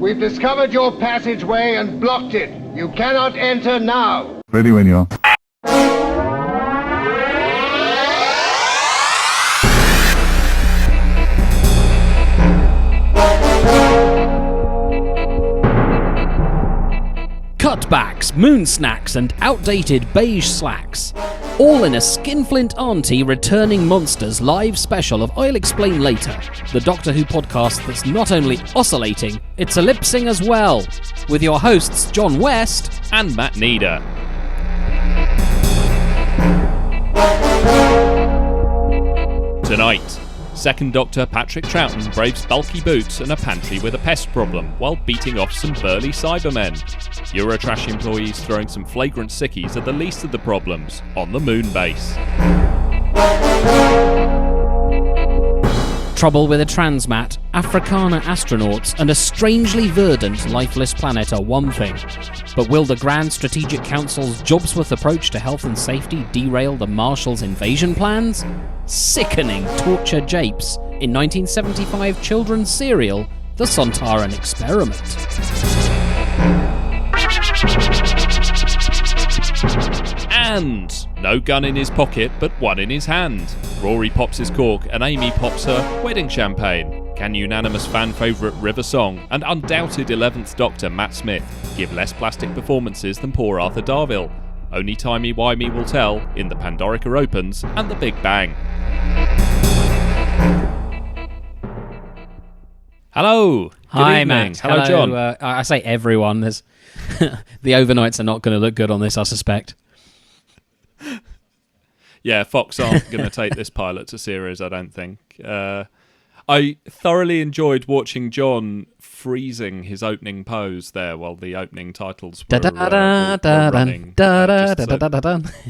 We've discovered your passageway and blocked it. You cannot enter now. Ready when you are. Cutbacks, moon snacks, and outdated beige slacks. All in a Skinflint Auntie Returning Monsters live special of I'll Explain Later, the Doctor Who podcast that's not only oscillating, it's ellipsing as well, with your hosts John West and Matt Needer. Tonight, Second Doctor Patrick Troughton braves bulky boots and a pantry with a pest problem while beating off some burly Cybermen. Eurotrash employees throwing some flagrant sickies are the least of the problems on the Moonbase. Trouble with a transmat, Afrikaner astronauts, and a strangely verdant, lifeless planet are one thing. But will the Grand Strategic Council's Jobsworth approach to health and safety derail the Marshals' invasion plans? Sickening torture japes in 1975 children's serial, The Sontaran Experiment. And no gun in his pocket, but one in his hand. Rory pops his cork and Amy pops her wedding champagne. Can unanimous fan favourite River Song and undoubted 11th Doctor Matt Smith give less plastic performances than poor Arthur Darvill? Only timey-wimey will tell in the Pandorica Opens and the Big Bang. Hello. Hi, evening. Matt. Hello, John. I say everyone. There's the overnights are not going to look good on this, I suspect. Yeah, Fox aren't going to take this pilot to series, I don't think. I thoroughly enjoyed watching John freezing his opening pose there while the opening titles were running.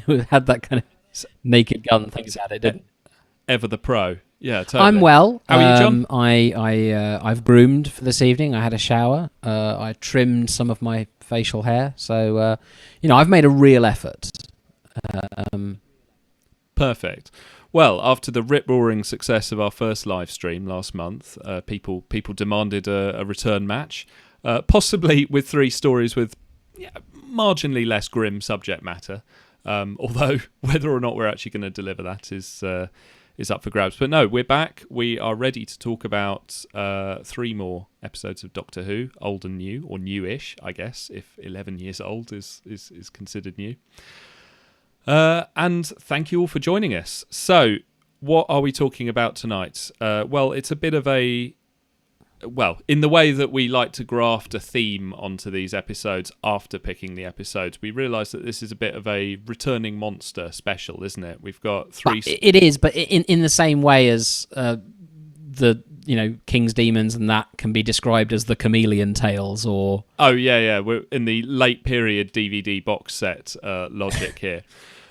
We had that kind of Naked Gun things at it, didn't it? Ever the pro. Yeah, totally. I'm well. How are you, John? I've groomed for this evening. I had a shower. I trimmed some of my facial hair. So, I've made a real effort. Perfect. Well, after the rip-roaring success of our first live stream last month, people demanded a return match, possibly with 3 stories with marginally less grim subject matter. Although whether or not we're actually going to deliver that is up for grabs. But no, we're back. We are ready to talk about 3 more episodes of Doctor Who, old and new, or newish, I guess, if 11 years old is considered new. And thank you all for joining us. So, what are we talking about tonight? Well, it's a bit of in the way that we like to graft a theme onto these episodes after picking the episodes, we realise that this is a bit of a returning monster special, isn't it? We've got 3... It is, but in the same way as the King's Demons and that can be described as the Chameleon Tales, or... Oh, yeah, we're in the late period DVD box set logic here.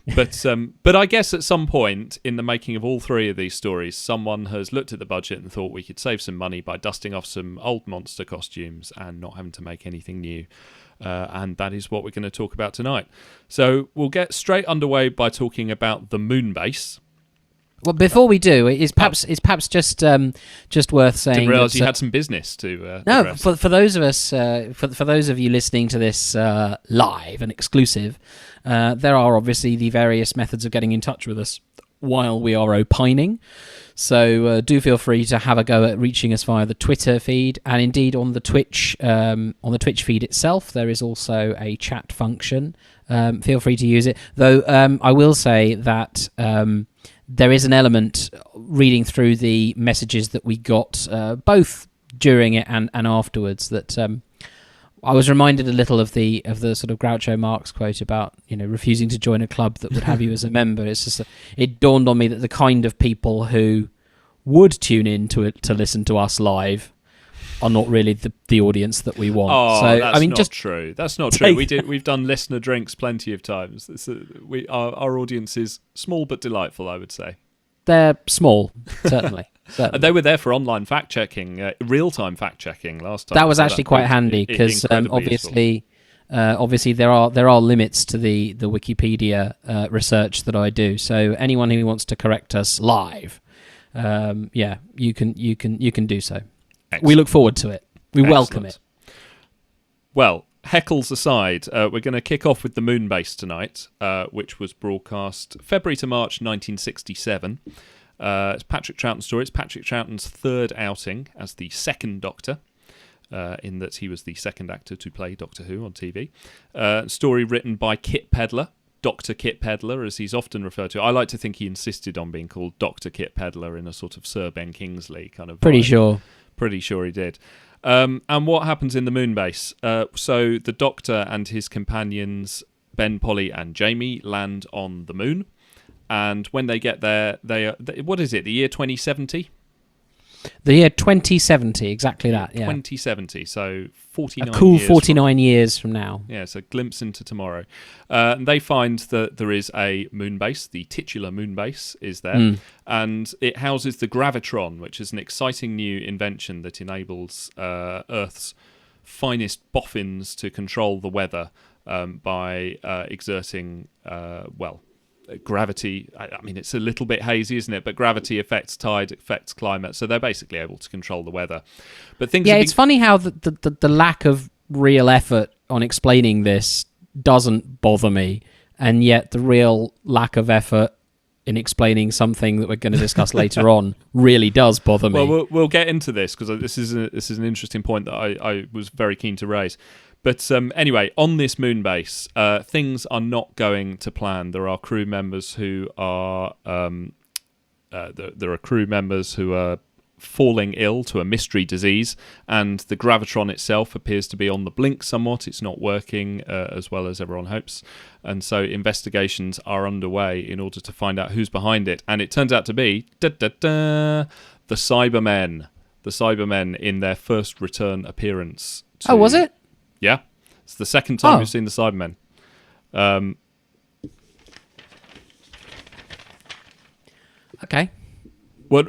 But I guess at some point in the making of all 3 of these stories, someone has looked at the budget and thought we could save some money by dusting off some old monster costumes and not having to make anything new. And that is what we're going to talk about tonight. So we'll get straight underway by talking about the Moonbase. Well, before we do, it's perhaps just worth saying. Didn't realise you had some business to. No, for those of us, for those of you listening to this live and exclusive, there are obviously the various methods of getting in touch with us while we are opining. So do feel free to have a go at reaching us via the Twitter feed, and indeed on the Twitch feed itself. There is also a chat function. Feel free to use it, though. I will say that. There is an element reading through the messages that we got both during it and afterwards that I was reminded a little of the sort of Groucho Marx quote about refusing to join a club that would have you as a member. It's just it dawned on me that the kind of people who would tune in to listen to us live are not really the audience that we want. Oh, so, that's not just true. That's not true. We've done listener drinks plenty of times. Our audience is small but delightful, I would say. They're small, certainly. And they were there for online fact-checking, real-time fact-checking last time. That was actually quite handy because obviously there are limits to the Wikipedia research that I do. So anyone who wants to correct us live, you can do so. Excellent. We look forward to it. We welcome it. Well, heckles aside, we're going to kick off with the Moonbase tonight, which was broadcast February to March 1967. It's Patrick Troughton's story. It's Patrick Troughton's third outing as the second Doctor, in that he was the second actor to play Doctor Who on TV. Story written by Kit Pedler, Dr. Kit Pedler, as he's often referred to. I like to think he insisted on being called Dr. Kit Pedler in a sort of Sir Ben Kingsley kind of Pretty vibe. sure. Pretty sure he did. And what happens in the Moonbase? So the Doctor and his companions, Ben, Polly and Jamie, land on the moon. And when they get there, what is it, the year 2070? The year 2070, exactly that, yeah. 2070, so 49 years. A cool 49 years from now. Yeah, it's a glimpse into tomorrow. And they find that there is a moon base, the titular moon base is there, and it houses the gravitron, which is an exciting new invention that enables Earth's finest boffins to control the weather by exerting, gravity. I mean, it's a little bit hazy, isn't it? But gravity affects tide, affects climate, so they're basically able to control the weather. But things. Yeah, it's funny how the lack of real effort on explaining this doesn't bother me, and yet the real lack of effort in explaining something that we're going to discuss later on really does bother me. Well, we'll get into this because this is an interesting point that I was very keen to raise. But anyway, on this moon base, things are not going to plan. There are crew members who are falling ill to a mystery disease, and the gravitron itself appears to be on the blink somewhat. It's not working as well as everyone hopes, and so investigations are underway in order to find out who's behind it. And it turns out to be the Cybermen. The Cybermen in their first return appearance. Oh, was it? Yeah, it's the second time we've seen the Cybermen. Okay. What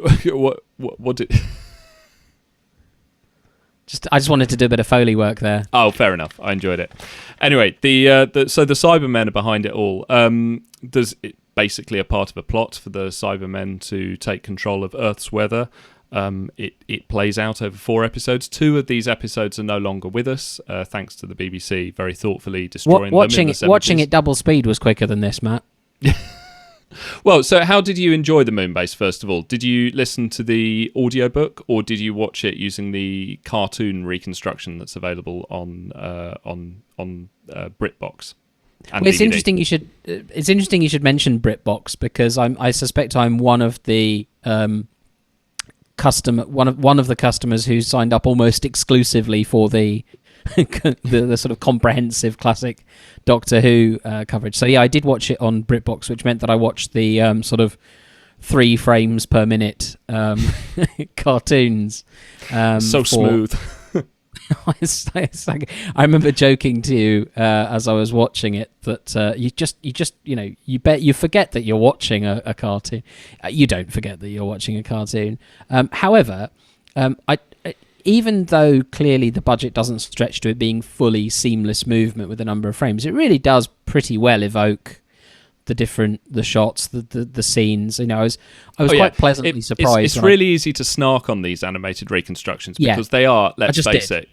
did? I just wanted to do a bit of Foley work there. Oh, fair enough. I enjoyed it. Anyway, so the Cybermen are behind it all. There's basically a part of a plot for the Cybermen to take control of Earth's weather. It plays out over 4 episodes. 2 of these episodes are no longer with us, thanks to the BBC very thoughtfully destroying them in the 70s. Watching it double speed was quicker than this, Matt. Well, so how did you enjoy the Moonbase, first of all? Did you listen to the audiobook, or did you watch it using the cartoon reconstruction that's available on BritBox? Well, it's interesting you should mention BritBox, because I suspect I'm one of the one of the customers who signed up almost exclusively for the the sort of comprehensive classic Doctor Who coverage. So yeah, I did watch it on BritBox, which meant that I watched the sort of 3 frames per minute cartoons. Smooth. I remember joking to you as I was watching it that you forget that you're watching a cartoon. You don't forget that you're watching a cartoon. However, even though clearly the budget doesn't stretch to it being fully seamless movement with a number of frames, it really does pretty well evoke the shots, the scenes. I was quite pleasantly surprised. It's really easy to snark on these animated reconstructions because they are, let's face it,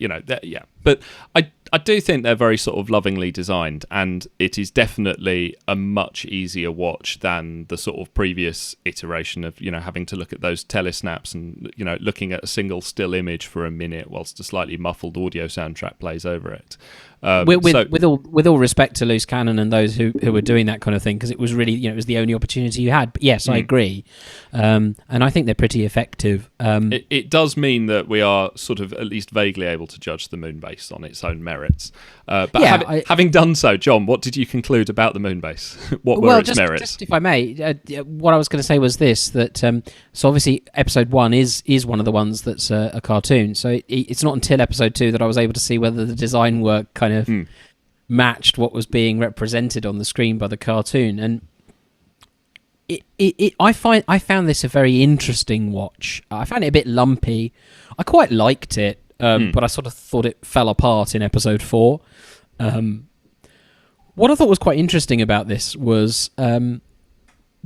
But I do think they're very sort of lovingly designed, and it is definitely a much easier watch than the sort of previous iteration of having to look at those telesnaps and looking at a single still image for a minute whilst a slightly muffled audio soundtrack plays over it. With all respect to Loose Cannon and those who were doing that kind of thing, because it was really it was the only opportunity you had. But yes, I agree, and I think they're pretty effective. It does mean that we are sort of at least vaguely able to judge the Moonbase on its own merits. Having done so, John, what did you conclude about the Moonbase? What were its merits? Just if I may, what I was going to say was this: that so obviously episode 1 is one of the ones that's a cartoon. So it's not until episode 2 that I was able to see whether the design work kind of matched what was being represented on the screen by the cartoon, and I found this a very interesting watch. I found it a bit lumpy. I quite liked it, but I sort of thought it fell apart in episode 4. What I thought was quite interesting about this was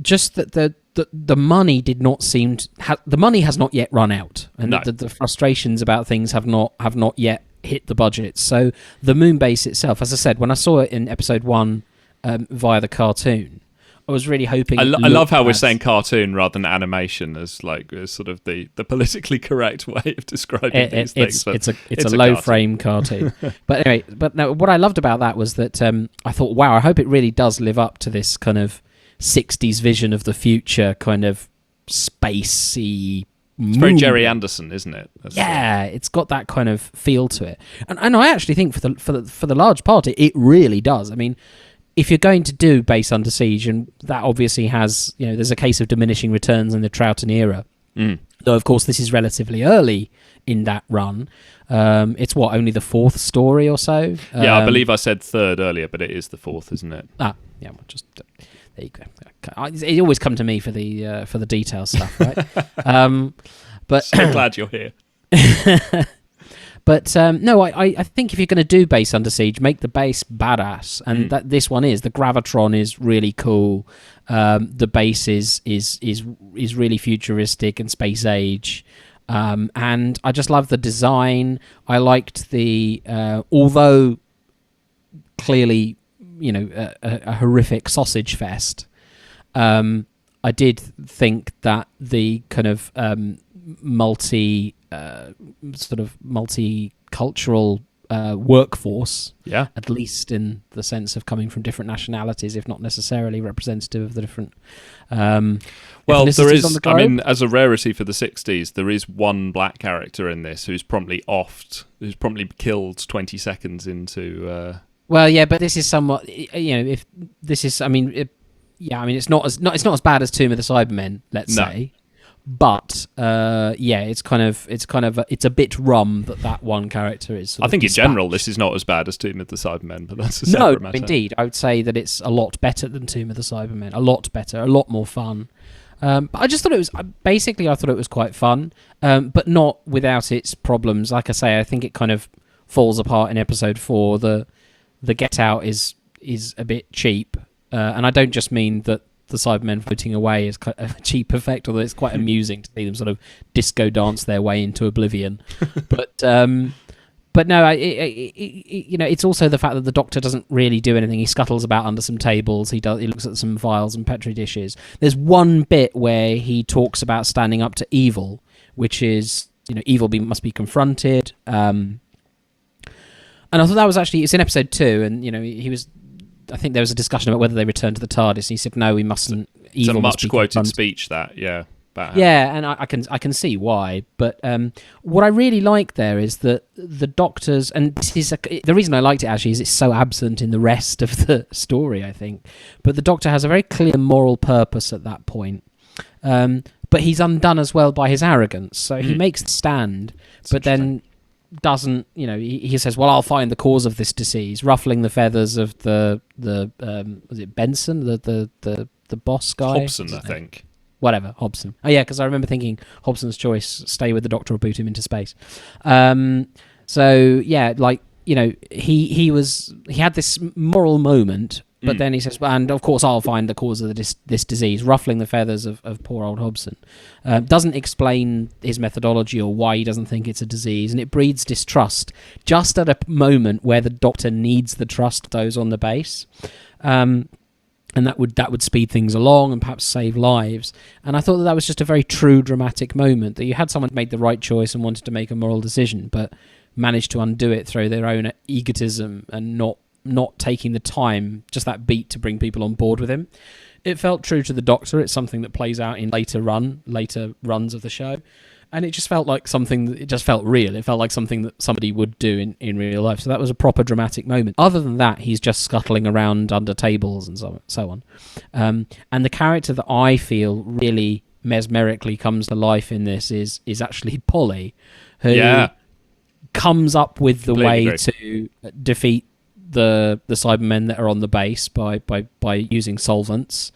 just that the money did not seem to the money has not yet run out, and the frustrations about things have not yet hit the budget. So the Moonbase itself, as I said, when I saw it in episode 1 via the cartoon, I was really hoping. I love how we're saying cartoon rather than animation as sort of the politically correct way of describing these things. It's a low cartoon. Frame cartoon. But anyway, no, what I loved about that was that I thought, wow, I hope it really does live up to this kind of 60s vision of the future, kind of spacey. It's very Jerry Anderson, isn't it? It's got that kind of feel to it, and I actually think for the large part it really does. I mean, if you're going to do Base Under Siege, and that obviously has, there's a case of diminishing returns in the Troughton era. Though, of course, this is relatively early in that run. It's only the 4th story or so? Yeah, I believe I said 3rd earlier, but it is the 4th, isn't it? Yeah, well, just there you go. It always come to me for the details stuff, right? But so glad you're here. But no, I think if you're going to do Base Under Siege, make the base badass, and that this one is. The Gravitron is really cool. The base is really futuristic and space age, and I just love the design. I liked the although clearly a horrific sausage fest. I did think that the kind of multicultural workforce, at least in the sense of coming from different nationalities, if not necessarily representative of the different well, there is, I mean, as a rarity for the 60s, there is one black character in this who's promptly killed 20 seconds into well, yeah, but this is somewhat, if this is, I mean, it's not as bad as Tomb of the Cybermen, let's say. But it's a bit rum that one character is. I think in general this is not as bad as Tomb of the Cybermen, but that's a separate matter. Indeed, I would say that it's a lot better than Tomb of the Cybermen. A lot better, a lot more fun. But I just thought it was basically. I thought it was quite fun, but not without its problems. Like I say, I think it kind of falls apart in episode 4. The get out is a bit cheap, and I don't just mean that the Cybermen floating away is quite a cheap effect, although it's quite amusing to see them sort of disco dance their way into oblivion. But no, it's also the fact that the Doctor doesn't really do anything. He scuttles about under some tables. He looks at some vials and petri dishes. There's one bit where he talks about standing up to evil, which is evil must be confronted. And I thought that was actually, it's in episode 2, and he was. I think there was a discussion about whether they returned to the TARDIS, and he said, no, we mustn't. It's a much quoted speech, that, yeah. Yeah, and I can see why. But what I really like there is that the Doctor's, and this is the reason I liked it actually is it's so absent in the rest of the story, I think. But the Doctor has a very clear moral purpose at that point. But he's undone as well by his arrogance. So he makes the stand, but then doesn't, he says, well, I'll find the cause of this disease, ruffling the feathers of the was it Benson, the boss guy? Hobson, I think. Whatever, Hobson. Oh yeah, because I remember thinking Hobson's choice, stay with the Doctor or boot him into space. So yeah, he had this moral moment, but then he says, and of course I'll find the cause of this disease, ruffling the feathers of poor old Hobson. Doesn't explain his methodology or why he doesn't think it's a disease, and it breeds distrust just at a moment where the Doctor needs the trust of those on the base. And that would speed things along and perhaps save lives. And I thought that was just a very true dramatic moment, that you had someone who made the right choice and wanted to make a moral decision, but managed to undo it through their own egotism and not taking the time, just that beat, to bring people on board with him. It felt true to the Doctor. It's something that plays out in later runs of the show. And it just felt like it just felt real. It felt like something that somebody would do in real life. So that was a proper dramatic moment. Other than that, he's just scuttling around under tables and so on. And the character that I feel really mesmerically comes to life in this is actually Polly, who comes up with the way to defeat the Cybermen that are on the base by using solvents.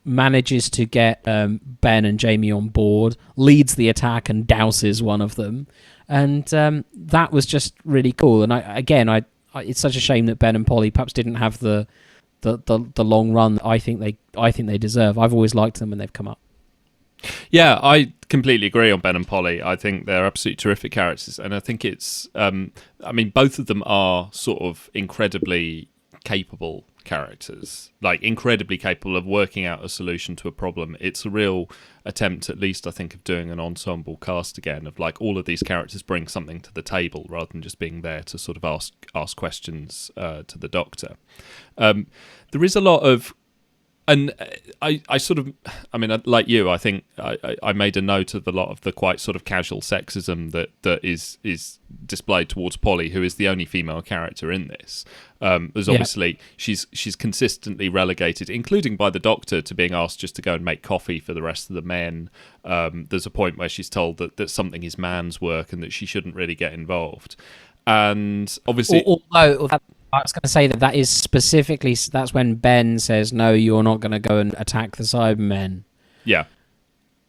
Manages to get Ben and Jamie on board, leads the attack and douses one of them, and that was just really cool. And I it's such a shame that Ben and Polly perhaps didn't have the long run that I think they deserve. I've always liked them when they've come up. Yeah, I completely agree on Ben and Polly. I think they're absolutely terrific characters, and I think it's. I mean, both of them are sort of incredibly capable characters, like incredibly capable of working out a solution to a problem. It's a real attempt, at least I think, of doing an ensemble cast again, of like all of these characters bring something to the table rather than just being there to sort of ask questions to the Doctor. There is a lot of. And I sort of, I mean, like you, I think I made a note of a lot of the quite sort of casual sexism that is displayed towards Polly, who is the only female character in this. There's obviously, she's consistently relegated, including by the Doctor, to being asked just to go and make coffee for the rest of the men. There's a point where she's told that something is man's work and that she shouldn't really get involved. And obviously... Although... I was going to say that is specifically, that's when Ben says, no, you're not going to go and attack the Cybermen. Yeah.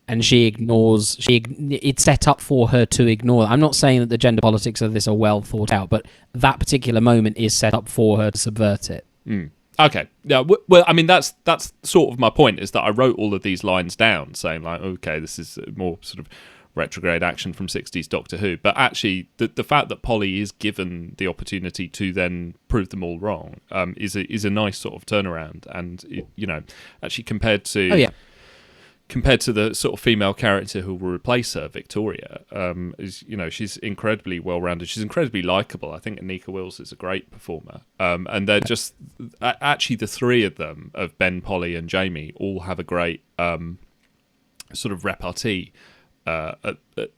And she ignores, it's set up for her to ignore. I'm not saying that the gender politics of this are well thought out, but that particular moment is set up for her to subvert it. Mm. Okay. Yeah. Well, I mean, that's sort of my point, is that I wrote all of these lines down saying like, okay, this is more sort of retrograde action from 60s Doctor Who, but actually the fact that Polly is given the opportunity to then prove them all wrong is a nice sort of turnaround, and actually compared to the sort of female character who will replace her, Victoria, she's incredibly well-rounded, she's incredibly likable. I think Anika Wills is a great performer, and they're just actually the three of them, of Ben, Polly and Jamie, all have a great sort of repartee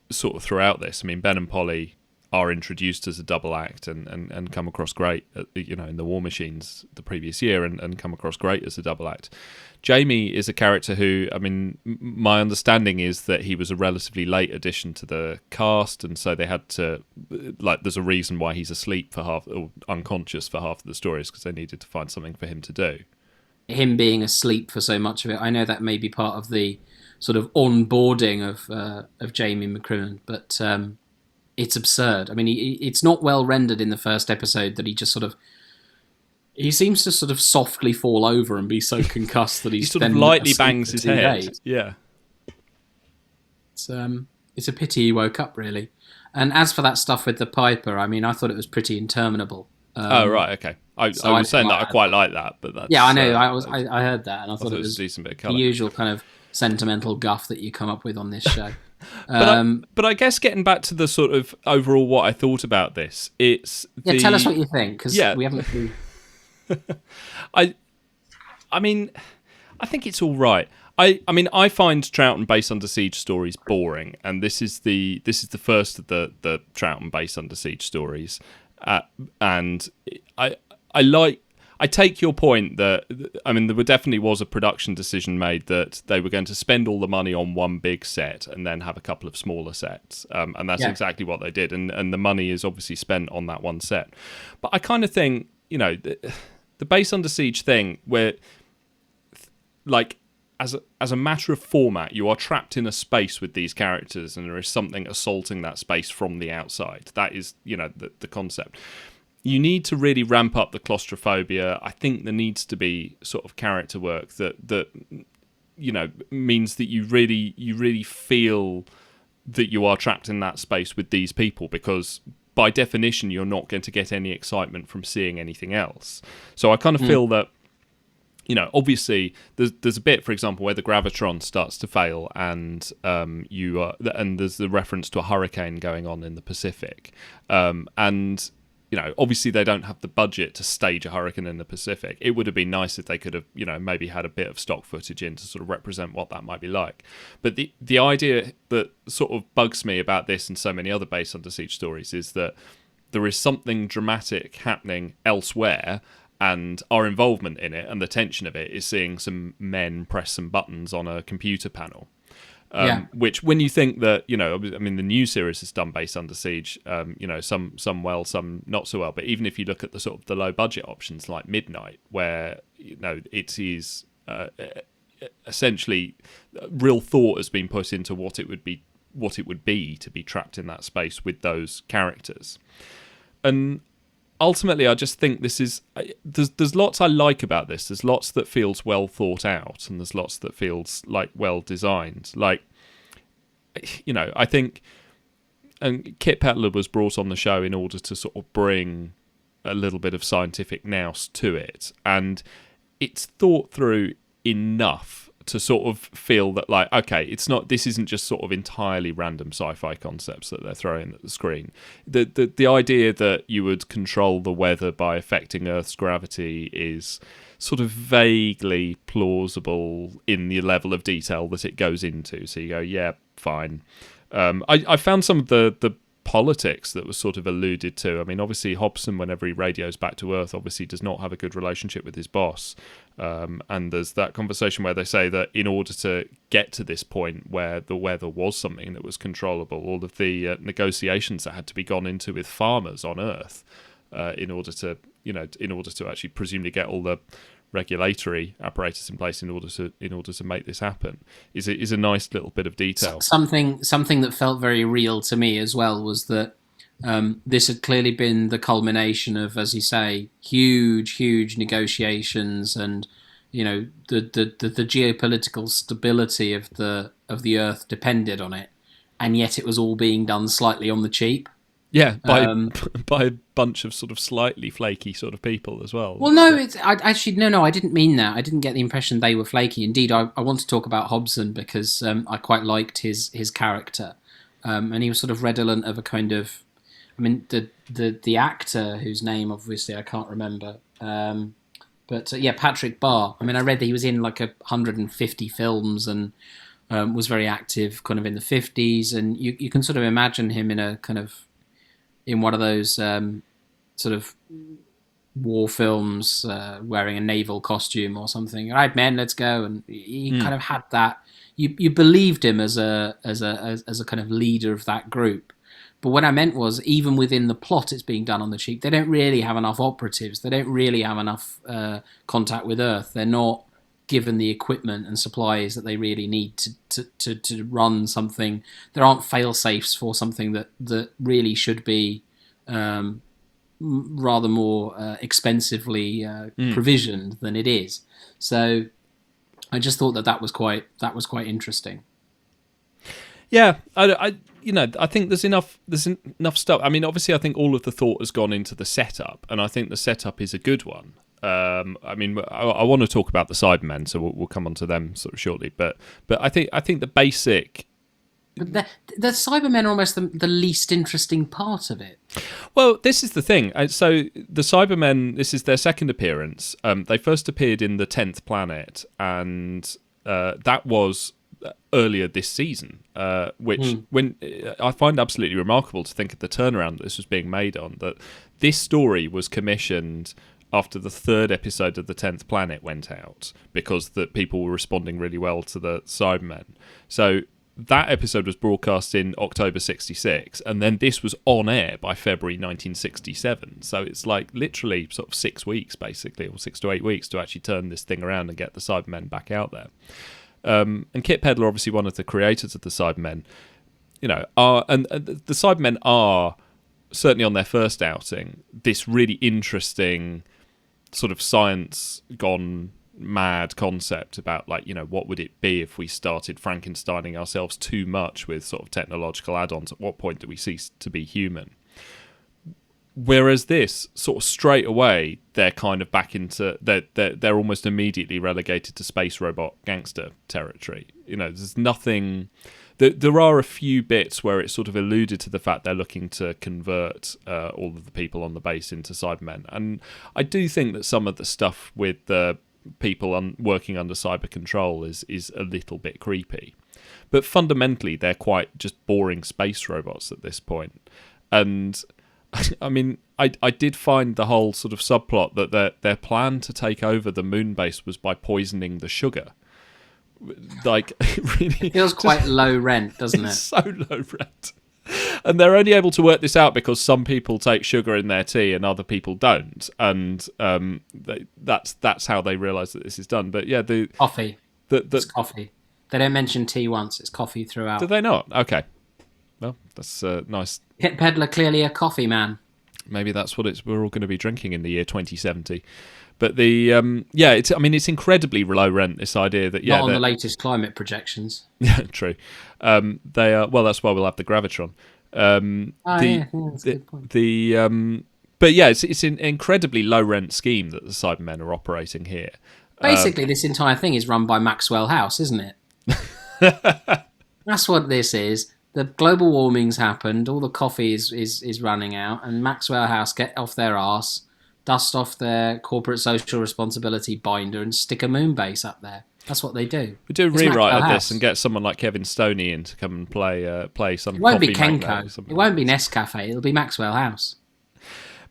sort of throughout this. I mean, Ben and Polly are introduced as a double act and come across great, in the War Machines the previous year, and come across great as a double act. Jamie is a character who, I mean, my understanding is that he was a relatively late addition to the cast, and so they had to, there's a reason why he's asleep for half, or unconscious for half of the stories, because they needed to find something for him to do. Him being asleep for so much of it, I know that may be part of the sort of onboarding of Jamie McCrimmon, but it's absurd. I mean, it's not well rendered in the first episode that he seems to sort of softly fall over and be so concussed that he sort of lightly bangs his head. Days. Yeah, it's a pity he woke up, really. And as for that stuff with the Piper, I mean, I thought it was pretty interminable. Oh right, okay. I was saying that I quite like that, but that's, yeah, I know. I heard that, and I thought it was a decent bit of the colour. usual kind of sentimental guff that you come up with on this show. But I guess getting back to the sort of overall what I thought about this, it's tell us what you think, because we haven't. I mean, I think it's all right. I mean, I find Troughton Base Under Siege stories boring, and this is the first of the Troughton Base Under Siege stories, and I take your point that, I mean, there definitely was a production decision made that they were going to spend all the money on one big set and then have a couple of smaller sets. And that's exactly what they did. And the money is obviously spent on that one set. But I kind of think, the Base Under Siege thing, where, like, as a matter of format, you are trapped in a space with these characters and there is something assaulting that space from the outside. That is, the concept. You need to really ramp up the claustrophobia. I think there needs to be sort of character work that means that you really feel that you are trapped in that space with these people, because by definition you're not going to get any excitement from seeing anything else. So I kind of feel that, obviously there's a bit, for example, where the gravitron starts to fail, and and there's the reference to a hurricane going on in the Pacific, and obviously they don't have the budget to stage a hurricane in the Pacific. It would have been nice if they could have, maybe had a bit of stock footage in to sort of represent what that might be like. But the idea that sort of bugs me about this and so many other Base Under Siege stories is that there is something dramatic happening elsewhere, and our involvement in it and the tension of it is seeing some men press some buttons on a computer panel. Which, when you think that, I mean, the new series is done Base Under Siege, some well, some not so well. But even if you look at the sort of the low budget options like Midnight, where it is essentially real thought has been put into what it would be to be trapped in that space with those characters, and ultimately, I just think this is... There's lots I like about this. There's lots that feels well thought out, and there's lots that feels like well designed. Like, I think, and Kit Pedler was brought on the show in order to sort of bring a little bit of scientific nous to it, and it's thought through enough to sort of feel that, like, okay, this isn't just sort of entirely random sci-fi concepts that they're throwing at the screen. The idea that you would control the weather by affecting Earth's gravity is sort of vaguely plausible in the level of detail that it goes into. So you go, yeah, fine. I found some of the politics that was sort of alluded to. I mean, obviously Hobson, whenever he radios back to Earth, obviously does not have a good relationship with his boss. And there's that conversation where they say that in order to get to this point where the weather was something that was controllable, all of the negotiations that had to be gone into with farmers on Earth in order to actually presumably get all the regulatory apparatus in place in order to make this happen is a nice little bit of detail. Something that felt very real to me as well was that this had clearly been the culmination of, as you say, huge negotiations, and the geopolitical stability of the Earth depended on it, and yet it was all being done slightly on the cheap. Yeah, by a bunch of sort of slightly flaky sort of people as well. Well, no, I didn't mean that. I didn't get the impression they were flaky. Indeed, I want to talk about Hobson because I quite liked his character, and he was sort of redolent of a kind of, I mean, the actor whose name obviously I can't remember, but Patrick Barr. I mean, I read that he was in like 150 films and was very active, kind of in the 50s, and you can sort of imagine him in a kind of in one of those sort of war films, wearing a naval costume or something. All right, men, let's go. And he kind of had that. You believed him as a kind of leader of that group. But what I meant was, even within the plot, it's being done on the cheap. They don't really have enough operatives. They don't really have enough contact with Earth. They're not given the equipment and supplies that they really need to run something. There aren't fail-safes for something that really should be rather more expensively provisioned than it is. So I just thought that was quite interesting. Yeah, I think there's enough stuff. I mean, obviously, I think all of the thought has gone into the setup, and I think the setup is a good one. I mean, I want to talk about the Cybermen, so we'll come on to them sort of shortly. But I think the basic. But the Cybermen are almost the least interesting part of it. Well, this is the thing. So the Cybermen, this is their second appearance. They first appeared in the 10th Planet, and that was earlier this season, which when I find absolutely remarkable to think of the turnaround that this was being made on. That this story was commissioned after the third episode of the 10th Planet went out, because the people were responding really well to the Cybermen. So that episode was broadcast in October 66, and then this was on air by February 1967. So it's like literally sort of 6 weeks, basically, or 6 to 8 weeks to actually turn this thing around and get the Cybermen back out there. And Kit Pedler, obviously one of the creators of the Cybermen, the Cybermen are, certainly on their first outing, this really interesting sort of science gone mad concept about, like, what would it be if we started Frankensteining ourselves too much with sort of technological add-ons? At what point do we cease to be human? Whereas this, sort of straight away, they're kind of back into they're almost immediately relegated to space robot gangster territory. There's nothing. There are a few bits where it's sort of alluded to the fact they're looking to convert all of the people on the base into Cybermen, and I do think that some of the stuff with the people working under cyber control is a little bit creepy, but fundamentally they're quite just boring space robots at this point. And I mean, I did find the whole sort of subplot that their plan to take over the Moonbase was by poisoning the sugar. Like, really, it feels quite low rent, doesn't it? It's so low rent. And they're only able to work this out because some people take sugar in their tea and other people don't, and that's how they realise that this is done. But yeah, the coffee. It's coffee. They don't mention tea once. It's coffee throughout. Do they not? Okay. Well, that's nice. Kit Pedler, clearly a coffee man. Maybe that's what we're all going to be drinking in the year 2070. But it's incredibly low rent, this idea that Not on the latest climate projections. Yeah, true. They are, well, that's why we'll have the gravitron. That's a good point. But yeah, it's an incredibly low rent scheme that the Cybermen are operating here. Basically, this entire thing is run by Maxwell House, isn't it? That's what this is. The global warming's happened. All the coffee is running out, and Maxwell House get off their arse, dust off their corporate social responsibility binder, and stick a Moonbase up there. That's what they do. We do a rewrite of this and get someone like Kevin Stoney in to come and play some. It won't be coffee Kenko. It won't be Nescafe. It'll be Maxwell House.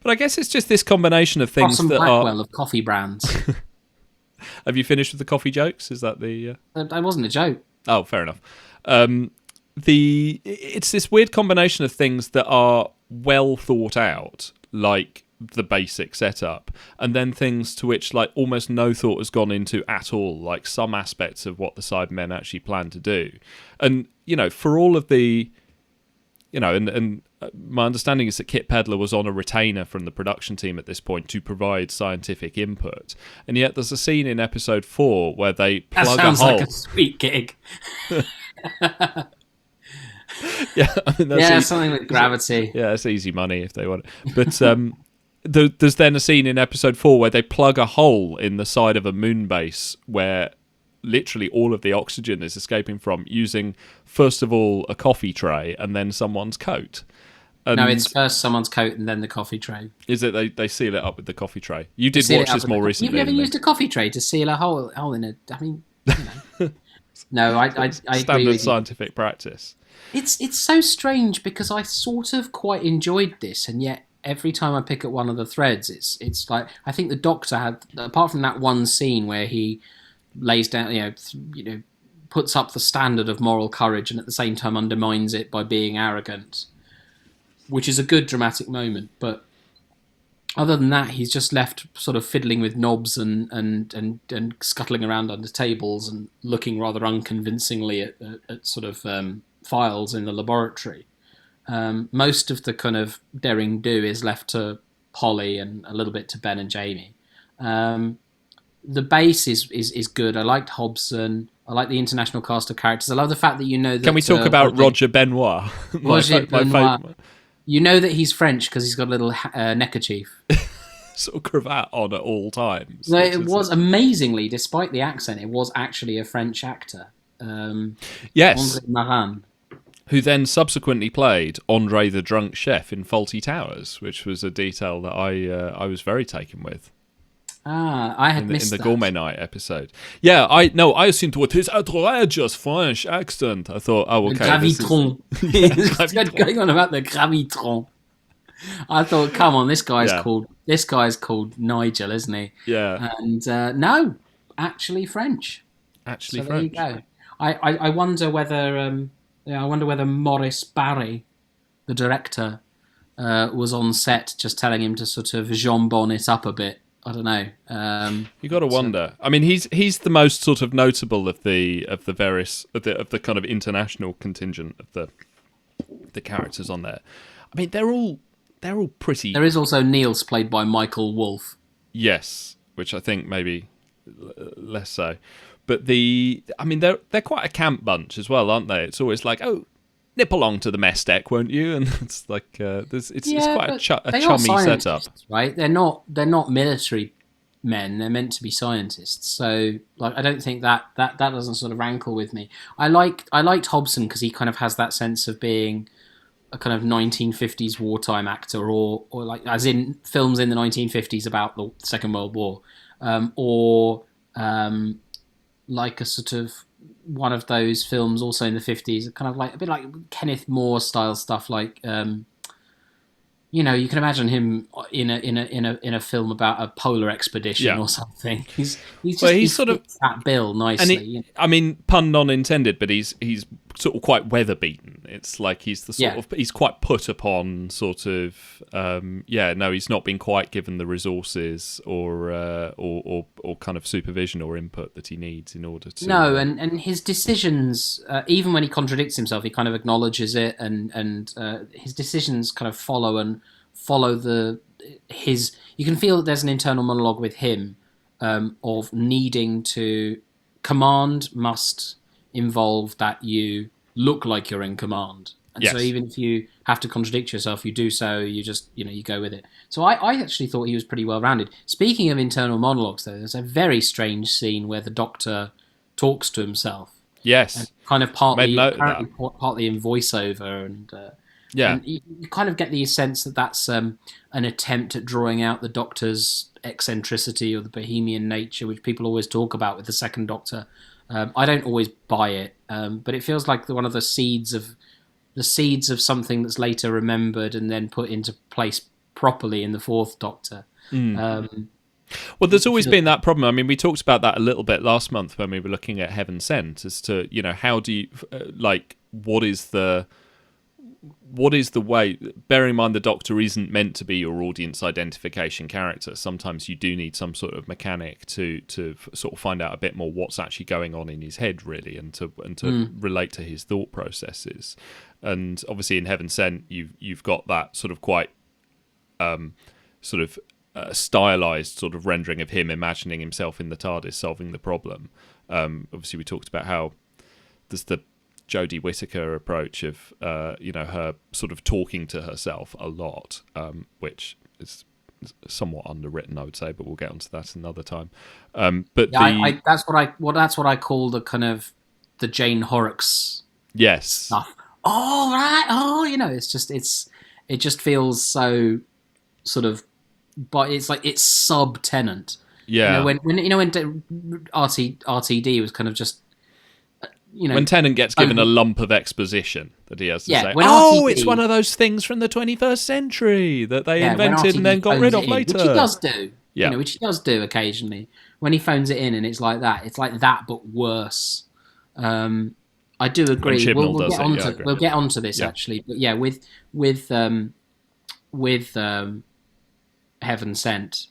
But I guess it's just this combination of things that Blackwell of coffee brands. Have you finished with the coffee jokes? Is that the? That wasn't a joke. Oh, fair enough. It's this weird combination of things that are well thought out, like the basic setup, and then things to which like almost no thought has gone into at all, like some aspects of what the Cybermen actually plan to do. And for all of the, and my understanding is that Kit Pedler was on a retainer from the production team at this point to provide scientific input, and yet there's a scene in episode 4 where they plug a hole. That sounds like a sweet gig. Something with gravity. Yeah, it's easy money if they want it. But there's then a scene in episode 4 where they plug a hole in the side of a moon base where literally all of the oxygen is escaping from, using first of all a coffee tray and then someone's coat. And no, it's first someone's coat and then the coffee tray. Is it they seal it up with the coffee tray? You did watch this more recently. You've never used a coffee tray to seal a hole in a... I mean, No, I agree standard with scientific you. Practice. It's so strange because I sort of quite enjoyed this, and yet every time I pick at one of the threads, it's like I think the Doctor had, apart from that one scene where he lays down, puts up the standard of moral courage and at the same time undermines it by being arrogant, which is a good dramatic moment. But other than that, he's just left sort of fiddling with knobs and scuttling around under tables and looking rather unconvincingly at sort of files in the laboratory. Most of the kind of daring do is left to Polly and a little bit to Ben and Jamie. The base is good. I liked Hobson. I like the international cast of characters. I love the fact that that... Can we talk about Roger Benoit? Roger Benoit. You know that he's French because he's got a little neckerchief. Sort of cravat on at all times. No, it was amazingly, despite the accent, it was actually a French actor. Yes. André Marin. Who then subsequently played Andre the Drunk Chef in Faulty Towers, which was a detail that I was very taken with. I had missed in the that. Gourmet Night episode. Yeah, I assumed with his outrageous French accent. I thought, oh, okay. Gravitron. He's going on about the gravitron. I thought, come on, this guy's called Nigel, isn't he? Yeah. And no, actually French. Actually so French. There you go. I wonder whether Maurice Barry, the director, was on set just telling him to sort of jambon it up a bit. I don't know. You got to wonder. I mean, he's the most sort of notable of the various of the kind of international contingent of the characters on there. I mean, they're all pretty. There is also Niels, played by Michael Wolff. Yes, which I think maybe less so. But they're quite a camp bunch as well, aren't they? It's always like, oh, nip along to the mess deck, won't you? And it's like it's quite a chummy setup, right? They're not military men. They're meant to be scientists. So like, I don't think that doesn't sort of rankle with me. I liked Hobson because he kind of has that sense of being a kind of 1950s wartime actor, or like as in films in the 1950s about the Second World War, or like a sort of one of those films also in the 50s, kind of like a bit like Kenneth More style stuff, like you can imagine him in a film about a polar expedition or something. He's sort of that bill nicely. And I mean, pun non intended, but he's sort of quite weather beaten. It's like he's the sort of he's quite put upon sort of he's not been quite given the resources or kind of supervision or input that he needs in order to and his decisions, even when he contradicts himself, he kind of acknowledges it, and his decisions kind of follow and follow his. You can feel that there's an internal monologue with him of needing to. Command must involve that you look like you're in command, and so even if you have to contradict yourself, you do so. You just you go with it. So I actually thought he was pretty well rounded. Speaking of internal monologues, though, there's a very strange scene where the Doctor talks to himself. Yes, and kind of partly in voiceover, and and you kind of get the sense that that's an attempt at drawing out the Doctor's eccentricity or the bohemian nature, which people always talk about with the Second Doctor. I don't always buy it, but it feels like one of the seeds of something that's later remembered and then put into place properly in the Fourth Doctor. Well, there's always been that problem. I mean, we talked about that a little bit last month when we were looking at Heaven Sent, as to how do you what is the way, bearing in mind the Doctor isn't meant to be your audience identification character. Sometimes you do need some sort of mechanic to sort of find out a bit more what's actually going on in his head, really, and to relate to his thought processes. And obviously in Heaven Sent, you've got that sort of quite stylized sort of rendering of him imagining himself in the TARDIS solving the problem. Obviously we talked about how there's the Jodie Whittaker approach of her sort of talking to herself a lot, which is somewhat underwritten, I would say, but we'll get onto that another time. But that's what I call the kind of the Jane Horrocks stuff. Oh right, it just feels so sort of, but it's like it's sub-Tennant. Yeah, when RTD was kind of just. When Tennant gets given a lump of exposition that he has to say, it's one of those things from the 21st century that they invented and then got rid of later. Which he does do. Which he does do occasionally. When he phones it in and it's like that, but worse. I do agree. We'll get onto this actually. But yeah, with Heaven Sent,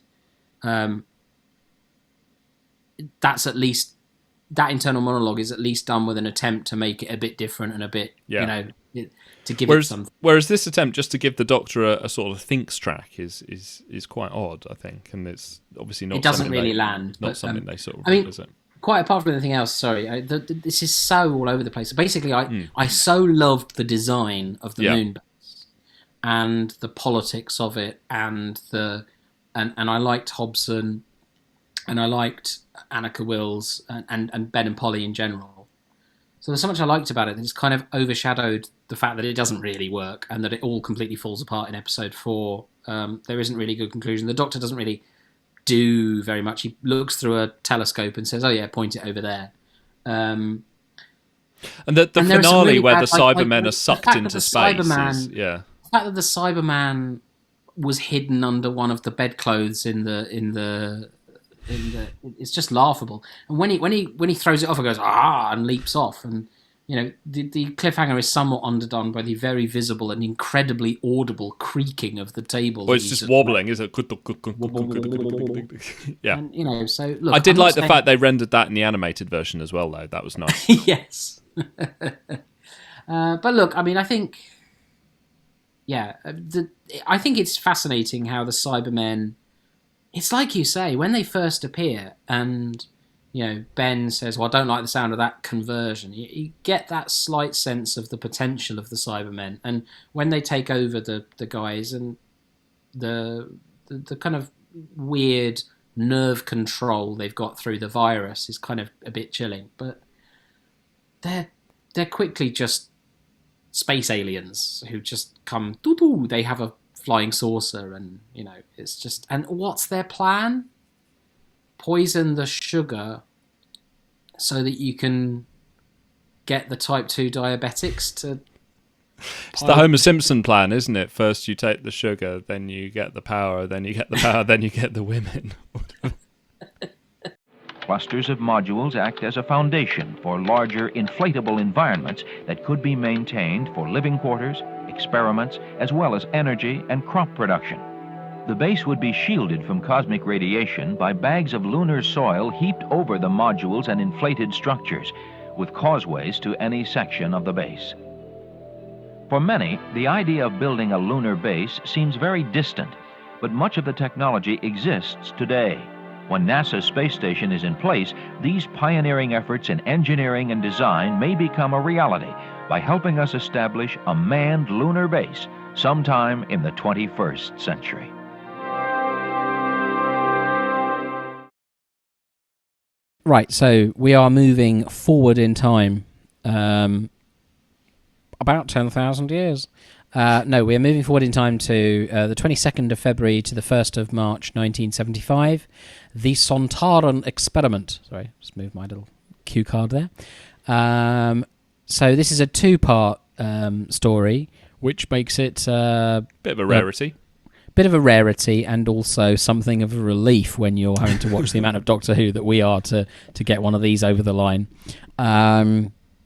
that's at least. That internal monologue is at least done with an attempt to make it a bit different and a bit, to give it something. Whereas this attempt just to give the Doctor a sort of thinks track is quite odd, I think, and it's obviously not. It doesn't really land. Not something they sort of. Is it? Quite apart from anything else, sorry, this is so all over the place. Basically, I so loved the design of the Moonbase and the politics of it, and I liked Hobson. And I liked Annika Wills and Ben and Polly in general. So there's so much I liked about it that it's kind of overshadowed the fact that it doesn't really work and that it all completely falls apart in episode 4. There isn't really a good conclusion. The Doctor doesn't really do very much. He looks through a telescope and says, "Oh yeah, point it over there." And the finale really where the Cybermen are sucked into space. The fact that the Cyberman was hidden under one of the bedclothes in the it's just laughable. And when he throws it off and goes and leaps off, and the cliffhanger is somewhat underdone by the very visible and incredibly audible creaking of the table. Well, it's just wobbling, is it? Yeah. And, so look, I did like the fact they rendered that in the animated version as well, though. That was nice. Yes. But look, I mean, I think, I think it's fascinating how the Cybermen. It's like you say, when they first appear and, Ben says, well, I don't like the sound of that conversion, you get that slight sense of the potential of the Cybermen. And when they take over the guys and the kind of weird nerve control they've got through the virus is kind of a bit chilling. But they're quickly just space aliens who just come, doo-doo, they have a flying saucer, and it's just, and what's their plan? Poison the sugar so that you can get the type 2 diabetics to. It's the Homer Simpson plan, isn't it? First you take the sugar, then you get the power, then you get the power, then you get the women. Clusters of modules act as a foundation for larger inflatable environments that could be maintained for living quarters, experiments, as well as energy and crop production. The base would be shielded from cosmic radiation by bags of lunar soil heaped over the modules and inflated structures, with causeways to any section of the base. For many, the idea of building a lunar base seems very distant, but much of the technology exists today. When NASA's space station is in place, these pioneering efforts in engineering and design may become a reality by helping us establish a manned lunar base sometime in the 21st century. Right, so we are moving forward in time about 10,000 years. No, we're moving forward in time to the 22nd of February to the 1st of March 1975. The Sontaran Experiment. Sorry, just moved my little cue card there. So this is a two-part story, which makes it Bit of a rarity. Bit of a rarity, and also something of a relief when you're having to watch the amount of Doctor Who that we are to get one of these over the line,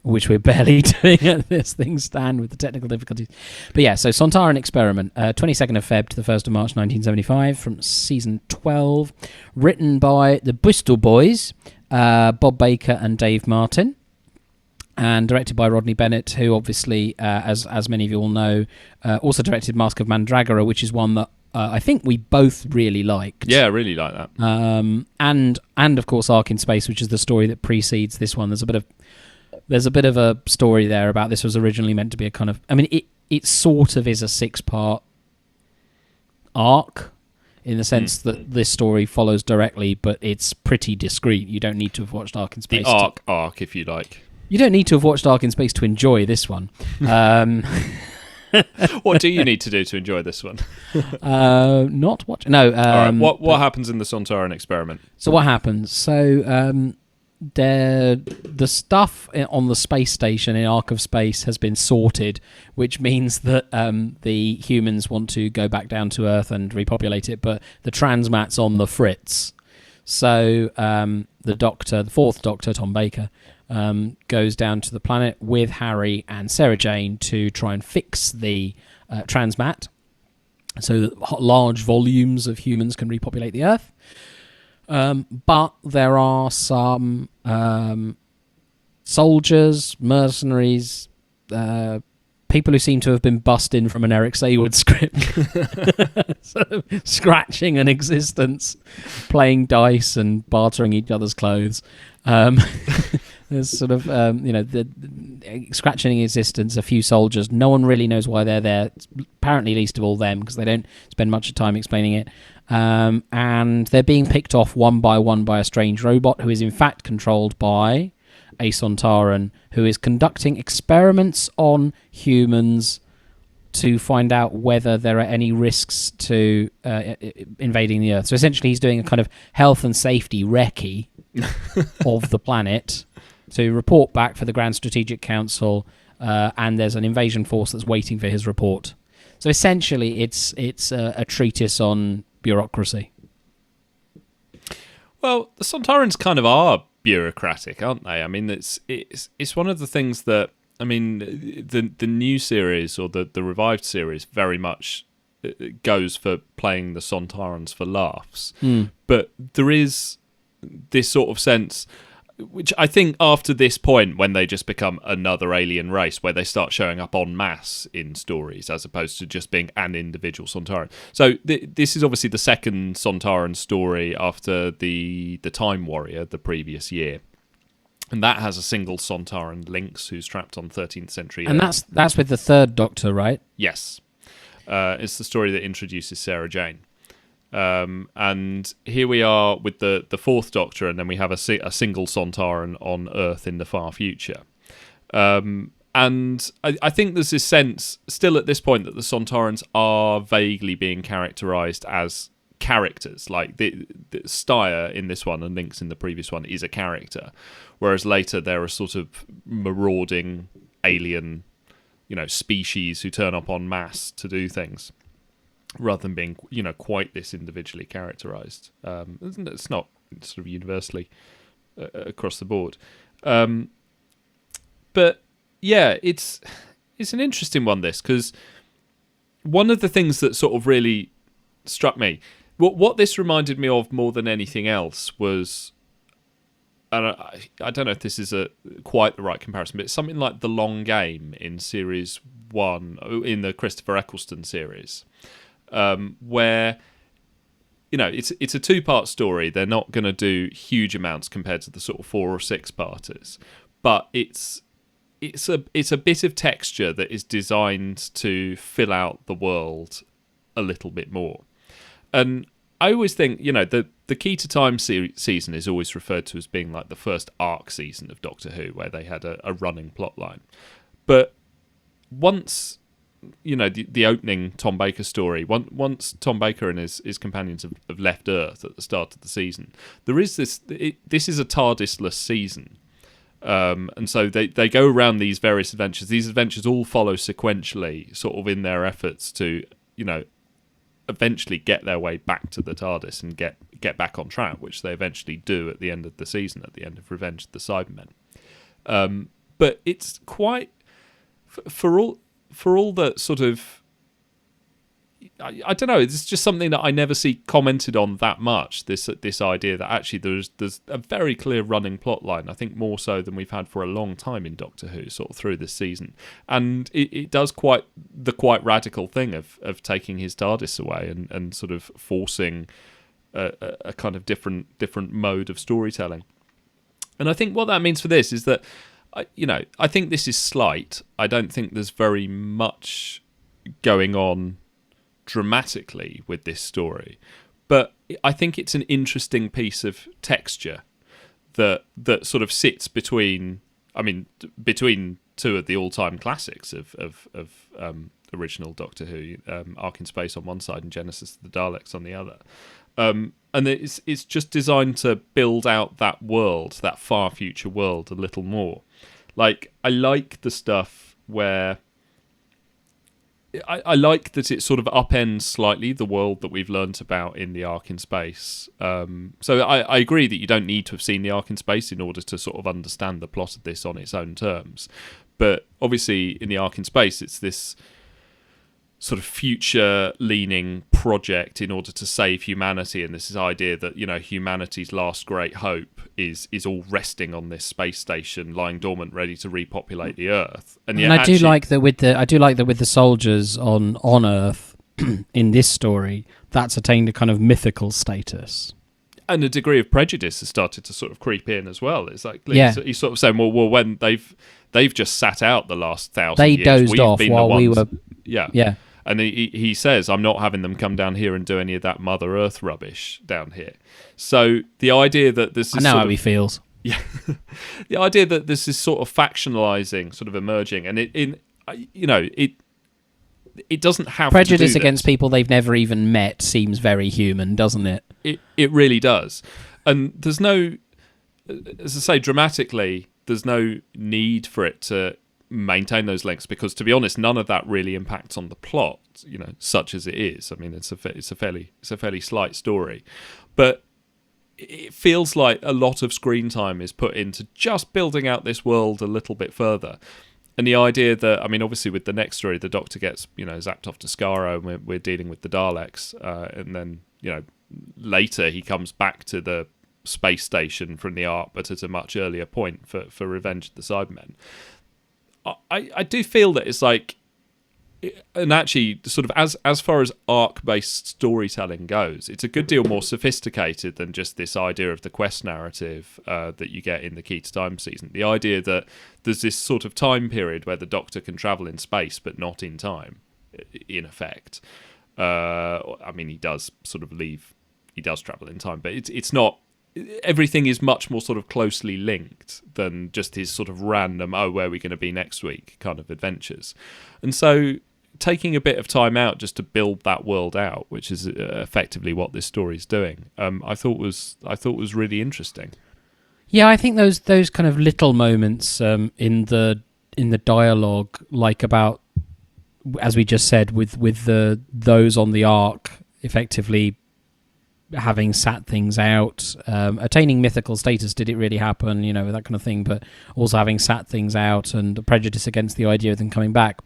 which we're barely doing at this thing stand with the technical difficulties. But yeah, so Sontaran Experiment, 22nd of Feb to the 1st of March 1975, from season 12, written by the Bristol Boys, Bob Baker and Dave Martin, and directed by Rodney Bennett, who obviously, as many of you all know, also directed Mask of Mandragora, which is one that I think we both really liked. Yeah, I really like that. And of course Ark in Space, which is the story that precedes this one. There's a bit of a story there about this was originally meant to be a kind of, I mean, it sort of is a 6-part arc in the sense that this story follows directly, but it's pretty discreet. You don't need to have watched Ark in Space. The arc, if you like. You don't need to have watched Ark in Space to enjoy this one. What do you need to do to enjoy this one? Not watch. No. All right, what happens in the Sontaran Experiment? So what happens? So the stuff on the space station in Ark of Space has been sorted, which means that the humans want to go back down to Earth and repopulate it, but the transmat's on the fritz. So the fourth Doctor, Tom Baker, goes down to the planet with Harry and Sarah Jane to try and fix the transmat so that large volumes of humans can repopulate the Earth. But there are some soldiers, mercenaries, people who seem to have been bussed in from an Eric Saywood script, sort of scratching an existence, playing dice and bartering each other's clothes. There's sort of, the scratching existence, a few soldiers. No one really knows why they're there, apparently least of all them, because they don't spend much time explaining it. And they're being picked off one by one by a strange robot who is in fact controlled by a Sontaran who is conducting experiments on humans to find out whether there are any risks to invading the Earth. So essentially he's doing a kind of health and safety recce of the planet to report back for the Grand Strategic Council, and there's an invasion force that's waiting for his report. So essentially it's a treatise on bureaucracy. Well, the Sontarans kind of are bureaucratic, aren't they? I mean, it's one of the things that, I mean, the new series or the revived series very much goes for playing the Sontarans for laughs. But there is this sort of sense, which I think after this point, when they just become another alien race, where they start showing up en masse in stories as opposed to just being an individual Sontaran. So this is obviously the second Sontaran story after the Time Warrior the previous year. And that has a single Sontaran, Lynx, who's trapped on 13th century. And that's with the third Doctor, right? Yes. It's the story that introduces Sarah Jane. And here we are with the fourth Doctor, and then we have a single Sontaran on Earth in the far future. And I think there's this sense, still at this point, that the Sontarans are vaguely being characterised as characters. Like the Steyr in this one and Lynx in the previous one is a character, whereas later they're a sort of marauding alien, species who turn up en masse to do things, rather than being, quite this individually characterised. It's not sort of universally across the board. But yeah, it's an interesting one, this, because one of the things that sort of really struck me, what this reminded me of more than anything else was and I don't know if this is quite the right comparison, but it's something like The Long Game in Series 1, in the Christopher Eccleston series, where, you know, it's a 2-part story. They're not going to do huge amounts compared to the sort of 4 or 6-parters, but it's a bit of texture that is designed to fill out the world a little bit more. And I always think, you know, the Key to Time season is always referred to as being like the first arc season of Doctor Who, where they had a running plot line. But once, you know, the opening Tom Baker story, once Tom Baker and his companions have left Earth at the start of the season, there is this is a TARDIS-less season. And so they go around these various adventures. These adventures all follow sequentially, sort of in their efforts to, you know, eventually get their way back to the TARDIS and get back on track, which they eventually do at the end of the season, at the end of Revenge of the Cybermen. But it's quite, for all that sort of, I don't know, it's just something that I never see commented on that much, this idea that actually there's a very clear running plot line, I think more so than we've had for a long time in Doctor Who, sort of through this season. And it does quite radical thing of taking his TARDIS away and sort of forcing a kind of different mode of storytelling. And I think what that means for this is that, you know, I think this is slight. I don't think there's very much going on dramatically with this story, but I think it's an interesting piece of texture that sort of sits between two of the all-time classics of original Doctor Who, Ark in Space on one side and Genesis of the Daleks on the other, and it's just designed to build out that world, that far future world, a little more. Like, I like the stuff where I like that it sort of upends slightly the world that we've learnt about in the Ark in Space. So I agree that you don't need to have seen the Ark in Space in order to sort of understand the plot of this on its own terms. But obviously in the Ark in Space, it's this sort of future-leaning project in order to save humanity, and this idea that, you know, humanity's last great hope is all resting on this space station, lying dormant, ready to repopulate the Earth. And I do like that with the soldiers on Earth in this story, that's attained a kind of mythical status. And a degree of prejudice has started to sort of creep in as well. It's like, he's sort of saying, well, when they've just sat out the last 1,000 years, they dozed off while we were. Yeah. And he says, I'm not having them come down here and do any of that Mother Earth rubbish down here. So the idea that this is... I know how he feels. Yeah. The idea that this is sort of factionalizing, sort of emerging, and it doesn't have prejudice to do against people they've never even met seems very human, doesn't it? It really does. And there's no... As I say, dramatically, there's no need for it to maintain those links, because, to be honest, none of that really impacts on the plot, you know, such as it is. I mean, it's a fairly slight story, but it feels like a lot of screen time is put into just building out this world a little bit further. And the idea that, I mean, obviously with the next story, the Doctor gets, you know, zapped off to Skaro, and we're dealing with the Daleks, and then, you know, later he comes back to the space station from the Ark, but at a much earlier point for Revenge of the Cybermen. I do feel that it's like, and actually sort of as far as arc-based storytelling goes, it's a good deal more sophisticated than just this idea of the quest narrative that you get in the Key to Time season. The idea that there's this sort of time period where the Doctor can travel in space but not in time, in effect. I mean, he does travel in time, but it's not... Everything is much more sort of closely linked than just his sort of random, where are we going to be next week kind of adventures. And so taking a bit of time out just to build that world out, which is effectively what this story is doing, I thought was really interesting. Yeah, I think those kind of little moments in the dialogue, like about, as we just said, with those on the Ark effectively having sat things out, attaining mythical status, did it really happen, you know, that kind of thing, but also having sat things out and the prejudice against the idea of them coming back.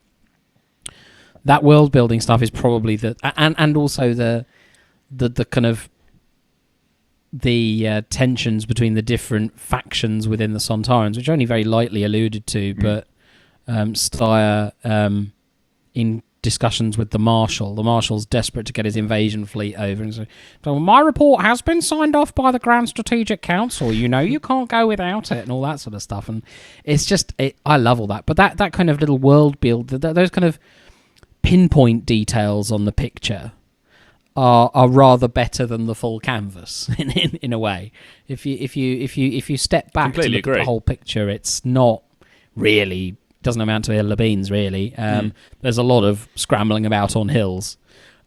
That world building stuff is probably and also the kind of tensions between the different factions within the Sontarans, which are only very lightly alluded to, but Steyer, in discussions with the Marshal's desperate to get his invasion fleet over, and so my report has been signed off by the Grand Strategic Council. You can't go without it, and all that sort of stuff. And it's just, I love all that. But that kind of little world build, those kind of pinpoint details on the picture are rather better than the full canvas in a way. If you step back Completely to look agree. at the whole picture, it's not really, doesn't amount to a hill of beans really. There's a lot of scrambling about on hills.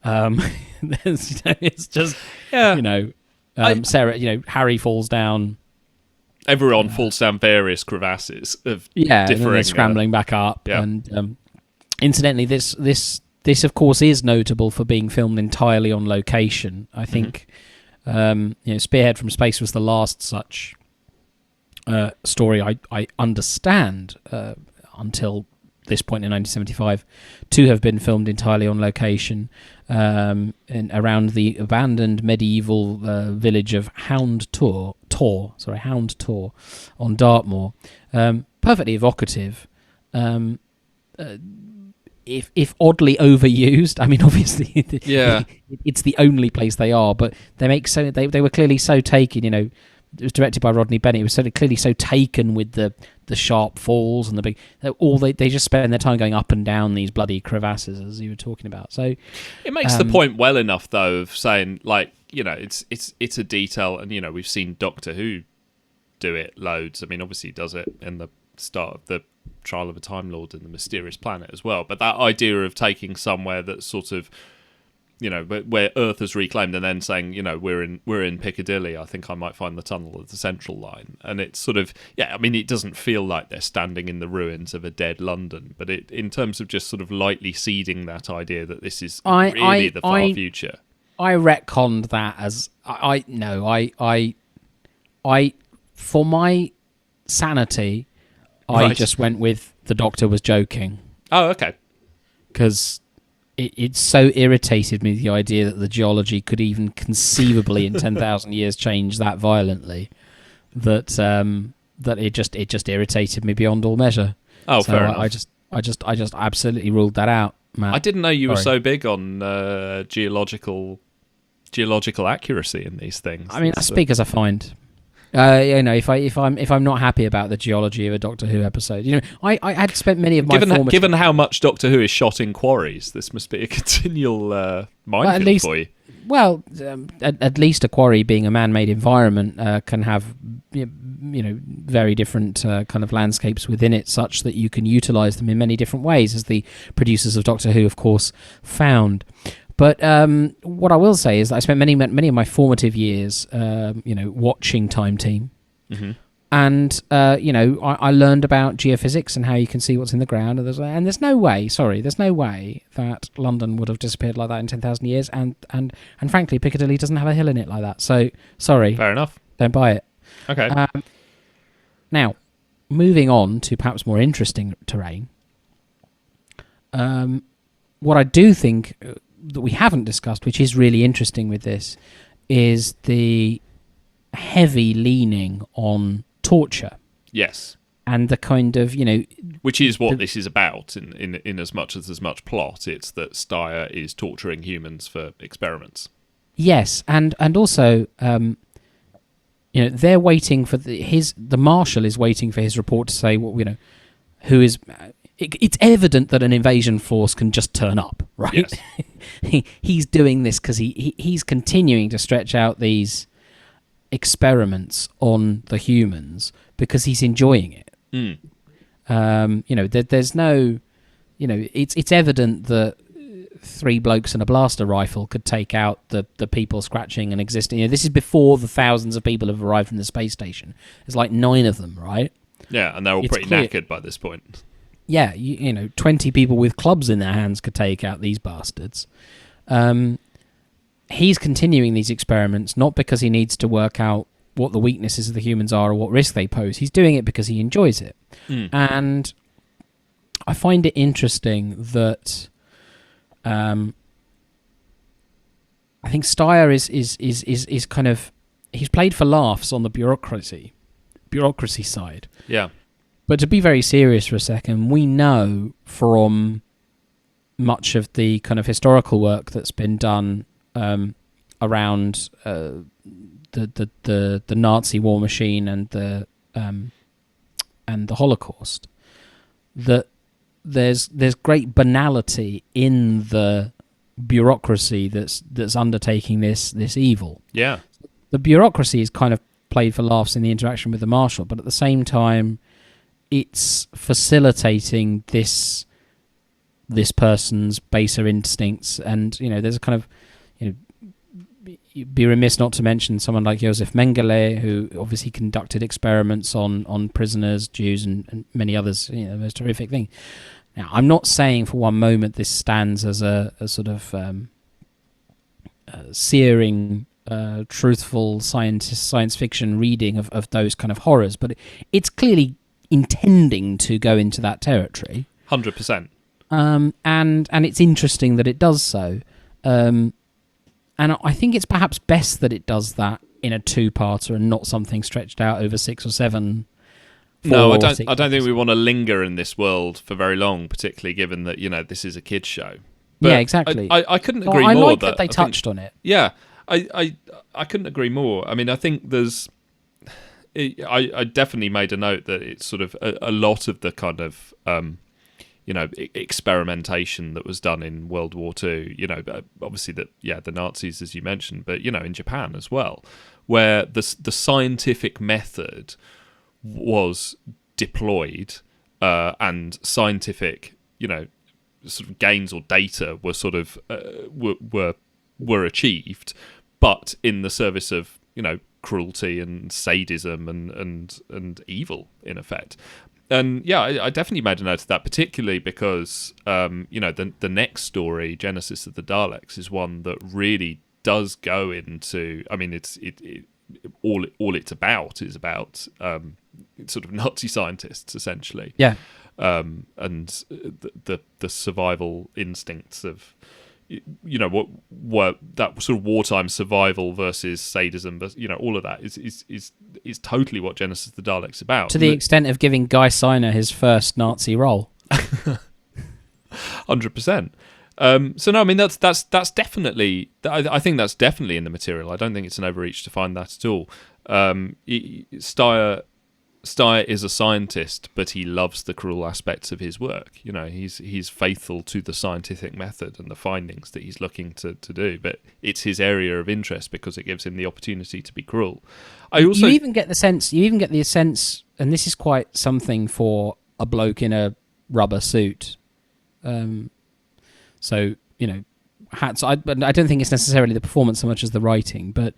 It's just Sarah, Harry falls down. Everyone falls down various crevasses of And then differing. they're scrambling back up. yeah. And incidentally, this of course is notable for being filmed entirely on location. I think Spearhead from Space was the last such story I understand until this point in 1975 to have been filmed entirely on location around the abandoned medieval village of Hound Tor on Dartmoor. Perfectly evocative. If oddly overused, I mean, obviously, it's the only place they are, but they were clearly so taken. It was directed by Rodney Bennett. It was clearly so taken with the sharp falls and the big. They just spend their time going up and down these bloody crevasses, as you were talking about. So it makes the point well enough, though, of saying it's a detail, and we've seen Doctor Who do it loads. I mean, obviously, he does it in the start of the Trial of a Time Lord and the Mysterious Planet as well. But that idea of taking somewhere that's sort of where Earth is reclaimed, and then saying, we're in Piccadilly, I think I might find the tunnel of the Central Line. And it's sort of, it doesn't feel like they're standing in the ruins of a dead London, but in terms of just sort of lightly seeding that idea that this is really the far future. I retconned that as, for my sanity, I just went with the Doctor was joking. Oh, okay. Because it so irritated me, the idea that the geology could even conceivably in 10,000 years change that violently, that it just irritated me beyond all measure. Oh, so fair enough. I just absolutely ruled that out, Matt. I didn't know you were so big on geological accuracy in these things. I mean, I speak as I find. If I'm not happy about the geology of a Doctor Who episode, I had spent many of my given how much Doctor Who is shot in quarries, this must be a continual minefield for you. Well, at least a quarry, being a man-made environment, can have very different kind of landscapes within it, such that you can utilise them in many different ways, as the producers of Doctor Who, of course, found. But what I will say is that I spent many of my formative years, watching Time Team, and I learned about geophysics and how you can see what's in the ground. And there's no way that London would have disappeared like that in 10,000 years. And frankly, Piccadilly doesn't have a hill in it like that. So sorry, fair enough. Don't buy it. Okay. Now, moving on to perhaps more interesting terrain. What I do think that we haven't discussed, which is really interesting with this, is the heavy leaning on torture. Yes. And the kind of, which is what this is about in as much as there's much plot. It's that Steyer is torturing humans for experiments. Yes, and also, they're waiting for the Marshal is waiting for his report to say, who is. It's evident that an invasion force can just turn up, right? Yes. He's doing this because he's continuing to stretch out these experiments on the humans because he's enjoying it. There's no, it's evident that 3 blokes and a blaster rifle could take out the people scratching and existing. This is before the thousands of people have arrived from the space station. There's like 9 of them, right? Yeah, and they're all pretty knackered by this point. Yeah, 20 people with clubs in their hands could take out these bastards. He's continuing these experiments not because he needs to work out what the weaknesses of the humans are or what risk they pose. He's doing it because he enjoys it. And I find it interesting that I think Steyer is kind of he's played for laughs on the bureaucracy side. Yeah. But to be very serious for a second, we know from much of the kind of historical work that's been done around the Nazi war machine and the Holocaust that there's great banality in the bureaucracy that's undertaking this evil. Yeah. The bureaucracy is kind of played for laughs in the interaction with the marshal, but at the same time, it's facilitating this person's baser instincts, and there's a kind of you'd be remiss not to mention someone like Josef Mengele, who obviously conducted experiments on prisoners, Jews, and many others. The most horrific thing. Now, I'm not saying for one moment this stands as a sort of searing, truthful science fiction reading of those kind of horrors, but it's clearly intending to go into that territory. 100%. And it's interesting that it does so. And I think it's perhaps best that it does that in a two-parter and not something stretched out over 6 or 7. No, I don't think we want to linger in this world for very long, particularly given that this is a kids show. But yeah, exactly. I couldn't agree more. I like that they touched on it. Yeah, I couldn't agree more. I mean, I think there's. I definitely made a note that it's sort of a lot of the kind of experimentation that was done in World War II. Obviously the Nazis, as you mentioned, but in Japan as well, where the scientific method was deployed and scientific sort of gains or data were sort of were achieved, but in the service of cruelty and sadism and evil in effect. And yeah, I definitely made a note of that, particularly because the next story, Genesis of the Daleks, is one that really does go into. I mean, all it's about is about sort of Nazi scientists essentially. Yeah. And the survival instincts of what that sort of wartime survival versus sadism, but all of that is totally what Genesis of the Daleks about. To the extent of giving Guy Siner his first Nazi role. 100%. So no, I mean that's definitely. I think that's definitely in the material. I don't think it's an overreach to find that at all. Steyer is a scientist, but he loves the cruel aspects of his work. He's faithful to the scientific method and the findings that he's looking to do. But it's his area of interest because it gives him the opportunity to be cruel. You even get the sense, and this is quite something for a bloke in a rubber suit. Hats. But I don't think it's necessarily the performance so much as the writing, but.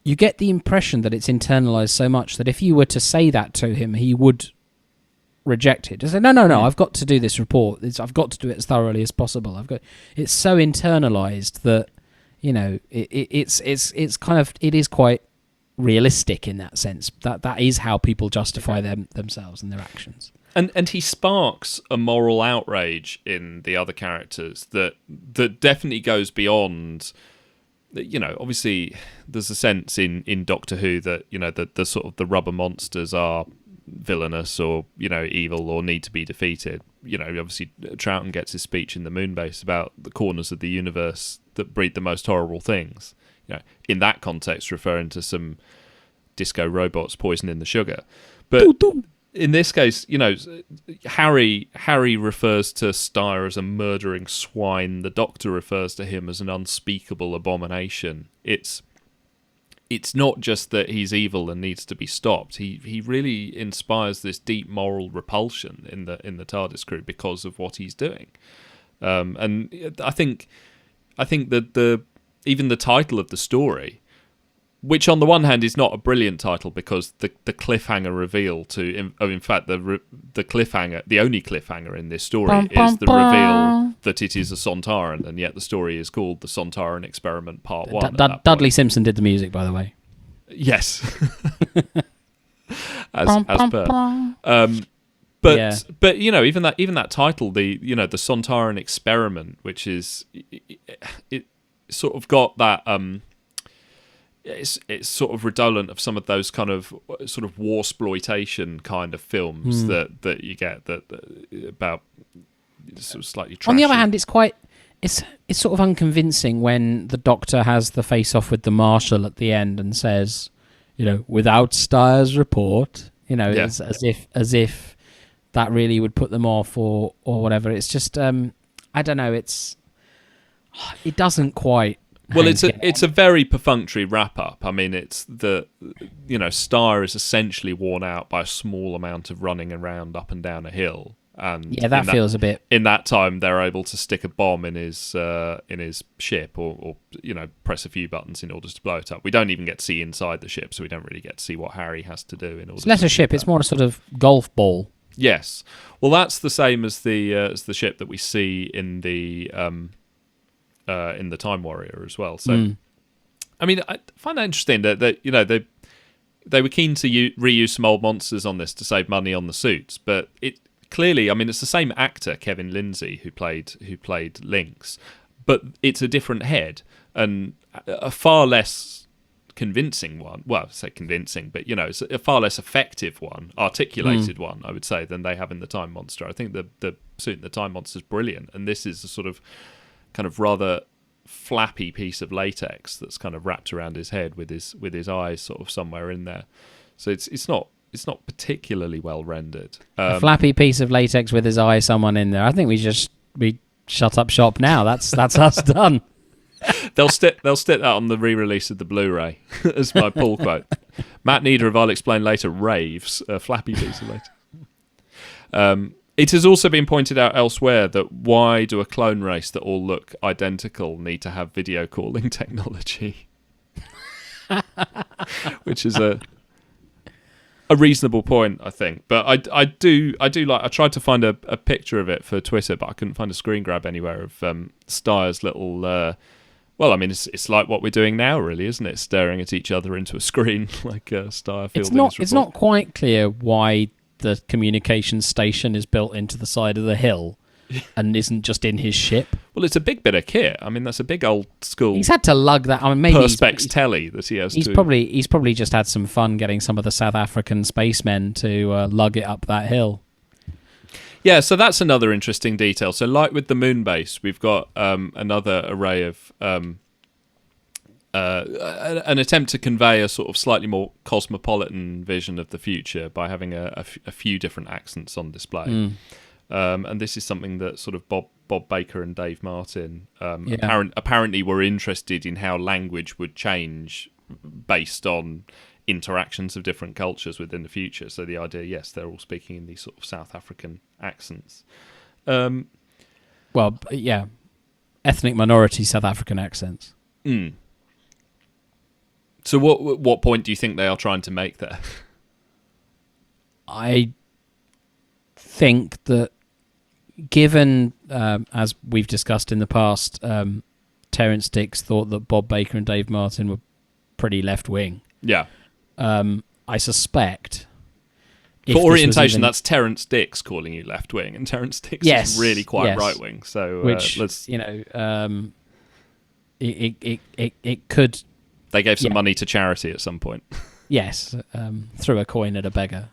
You get the impression that it's internalized so much that if you were to say that to him, he would reject it. To say, no, I've got to do this report. I've got to do it as thoroughly as possible. It's so internalized that it's kind of, it is quite realistic in that sense. That is how people justify themselves and their actions. And he sparks a moral outrage in the other characters that definitely goes beyond. Obviously, there's a sense in Doctor Who that the sort of the rubber monsters are villainous or evil or need to be defeated. Obviously, Troughton gets his speech in the Moonbase about the corners of the universe that breed the most horrible things. In that context, referring to some disco robots poisoning the sugar, but. In this case, Harry refers to Steyer as a murdering swine. The Doctor refers to him as an unspeakable abomination. It's not just that he's evil and needs to be stopped. He really inspires this deep moral repulsion in the TARDIS crew because of what he's doing. And I think that even the title of the story. Which, on the one hand, is not a brilliant title because the cliffhanger reveal in fact, the cliffhanger, the only cliffhanger in this story is the reveal that it is a Sontaran, and yet the story is called The Sontaran Experiment Part 1. Dudley Simpson did the music, by the way. Yes. as per. But even that title, the Sontaran Experiment, which is it sort of got that it's sort of redolent of some of those kind of sort of warsploitation kind of films that you get that about sort of slightly trashy. On the other hand, it's sort of unconvincing when the Doctor has the face-off with the Marshal at the end and says, without Steyer's report, it's as if that really would put them off or whatever. It's just I don't know. It doesn't quite. Well, it's a very perfunctory wrap up. I mean, it's Steyer is essentially worn out by a small amount of running around up and down a hill, and that feels a bit. In that time, they're able to stick a bomb in his ship, or press a few buttons in order to blow it up. We don't even get to see inside the ship, so we don't really get to see what Harry has to do in order. It's less a ship; it's more a sort of golf ball. Yes, well, that's the same as the ship that we see in the Time Warrior as well. So, I mean, I find that interesting that they were keen to reuse some old monsters on this to save money on the suits, but it clearly, I mean, it's the same actor, Kevin Lindsay, who played Lynx, but it's a different head and a far less convincing one. Well, I say convincing, but it's a far less effective one, articulated one, I would say, than they have in the Time Monster. I think the suit in the Time Monster is brilliant, and this is a sort of kind of rather flappy piece of latex that's kind of wrapped around his head with his eyes sort of somewhere in there. So it's not particularly well rendered. A flappy piece of latex with his eye, someone in there. I think we shut up shop now. That's us done. They'll stick that on the re-release of the Blu-ray as my pull quote. Matt Needer of I'll Explain Later raves a flappy piece of latex. It has also been pointed out elsewhere that why do a clone race that all look identical need to have video calling technology? Which is a reasonable point, I think. But I do like. I tried to find a picture of it for Twitter, but I couldn't find a screen grab anywhere of Steyer's little. Well, I mean, it's like what we're doing now, really, isn't it? Staring at each other into a screen like Starfield. It's not quite clear why the communication station is built into the side of the hill and isn't just in his ship. Well, it's a big bit of kit. I mean, that's a big old school. He's had to lug that. I mean, maybe Perspex telly that he has. He's probably just had some fun getting some of the South African spacemen to lug it up that hill. Yeah, so that's another interesting detail. So, like with the Moonbase, we've got another array of an attempt to convey a sort of slightly more cosmopolitan vision of the future by having a few different accents on display. And this is something that sort of Bob Baker and Dave Martin apparently were interested in how language would change based on interactions of different cultures within the future. So the idea, yes, they're all speaking in these sort of South African accents. Well, yeah, ethnic minority South African accents. So what point do you think they are trying to make there? I think that given, as we've discussed in the past, Terrence Dicks thought that Bob Baker and Dave Martin were pretty left-wing. Yeah. I suspect... For orientation, that's Terrence Dicks calling you left-wing, and Terrence Dicks is really quite right-wing. So which, let's... it could... They gave some money to charity at some point. Yes, threw a coin at a beggar.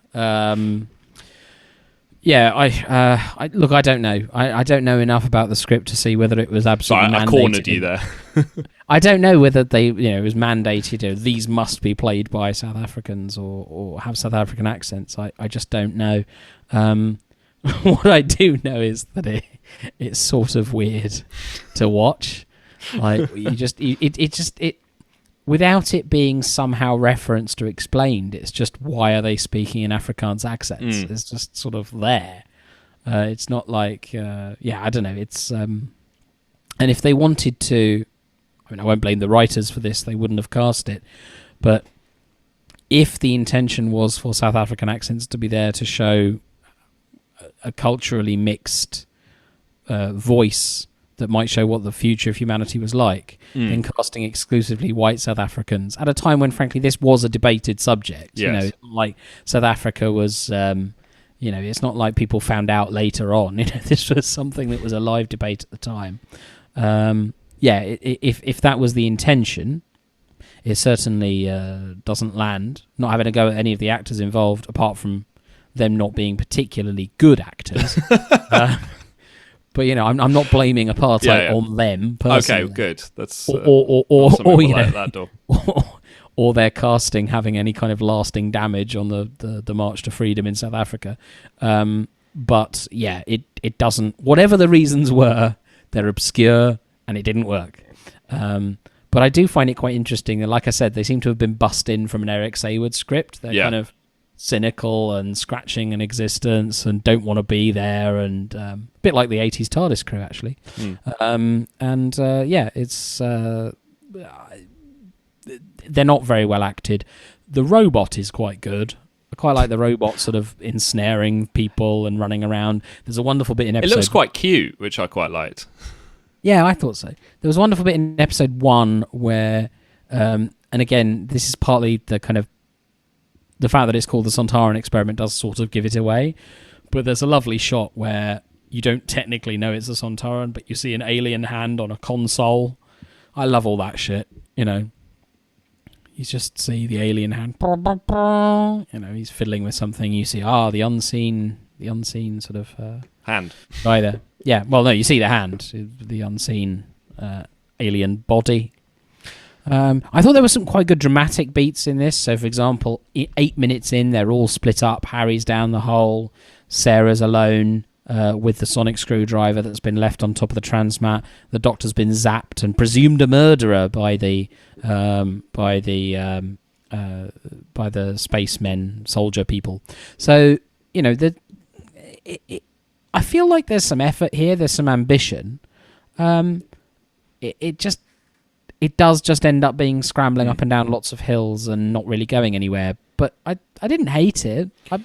Yeah, I look. I don't know. I don't know enough about the script to see whether it was absolutely mandated. I cornered you there. I don't know whether it was mandated. These must be played by South Africans or have South African accents. I just don't know. What I do know is that it's sort of weird to watch. Like it without it being somehow referenced or explained, it's just why are they speaking in Afrikaans accents? It's just sort of there. It's not like, I don't know. It's and if they wanted to, I mean, I won't blame the writers for this. They wouldn't have cast it. But if the intention was for South African accents to be there to show a culturally mixed voice that might show what the future of humanity was like, then casting exclusively white South Africans at a time when, frankly, this was a debated subject. Yes. Like South Africa was, it's not like people found out later on. This was something that was a live debate at the time. If that was the intention, it certainly doesn't land. Not having to go at any of the actors involved, apart from them not being particularly good actors. But I'm not blaming apartheid on them personally. Okay, good. That's or that door. or their casting having any kind of lasting damage on the march to freedom in South Africa. But yeah, it doesn't. Whatever the reasons were, they're obscure and it didn't work. But I do find it quite interesting that, like I said, they seem to have been bussed in from an Eric Saywood script. They're kind of cynical and scratching an existence and don't want to be there, and a bit like the 80s TARDIS crew, actually. It's they're not very well acted. The robot is quite good. I quite like the robot sort of ensnaring people and running around. There's a wonderful bit in episode... It looks quite cute, which I quite liked. Yeah, I thought so. There was a wonderful bit in episode 1 where, and again, this is partly the kind of the fact that it's called the Sontaran Experiment does sort of give it away, but there's a lovely shot where you don't technically know it's a Sontaran, but you see an alien hand on a console. I love all that shit, You just see the alien hand, he's fiddling with something. You see, the unseen sort of hand guy there. Yeah, well, no, you see the hand, the unseen alien body. I thought there were some quite good dramatic beats in this. So, for example, 8 minutes in, they're all split up. Harry's down the hole. Sarah's alone with the sonic screwdriver that's been left on top of the transmat. The Doctor's been zapped and presumed a murderer by the spacemen, soldier people. So, I feel like there's some effort here. There's some ambition. It does just end up being scrambling up and down lots of hills and not really going anywhere. But I didn't hate it. You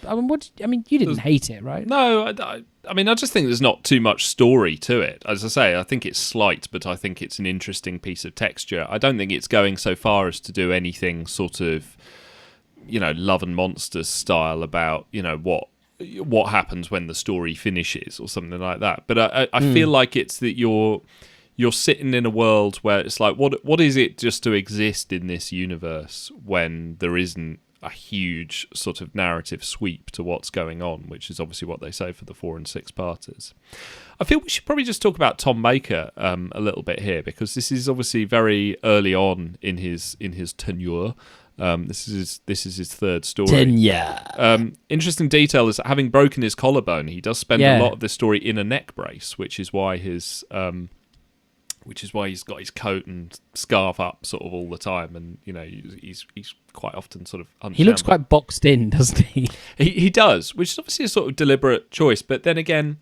didn't hate it, right? No, I just think there's not too much story to it. As I say, I think it's slight, but I think it's an interesting piece of texture. I don't think it's going so far as to do anything sort of, Love and Monsters style about, what happens when the story finishes or something like that. But I feel like it's that you're sitting in a world where it's like, what is it just to exist in this universe when there isn't a huge sort of narrative sweep to what's going on, which is obviously what they say for the 4 and 6 parters. I feel we should probably just talk about Tom Baker a little bit here, because this is obviously very early on in his tenure. This is his third story. Tenure. Interesting detail is that having broken his collarbone, he does spend a lot of this story in a neck brace, which is why he's got his coat and scarf up sort of all the time, and he's quite often sort of unshambled. He looks quite boxed in, doesn't he? He does, which is obviously a sort of deliberate choice. But then again,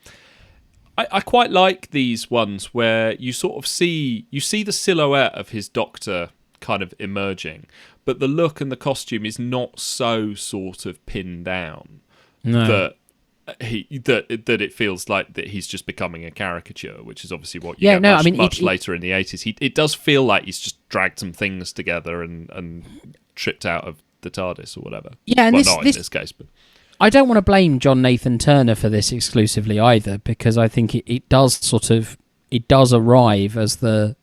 I quite like these ones where you sort of see the silhouette of his Doctor kind of emerging, but the look and the costume is not so sort of pinned down that it feels like that he's just becoming a caricature, which is obviously what you get much later in the 80s. It does feel like he's just dragged some things together and tripped out of the TARDIS or whatever. Yeah, and in this case, but I don't want to blame John Nathan Turner for this exclusively either, because I think it does arrive as the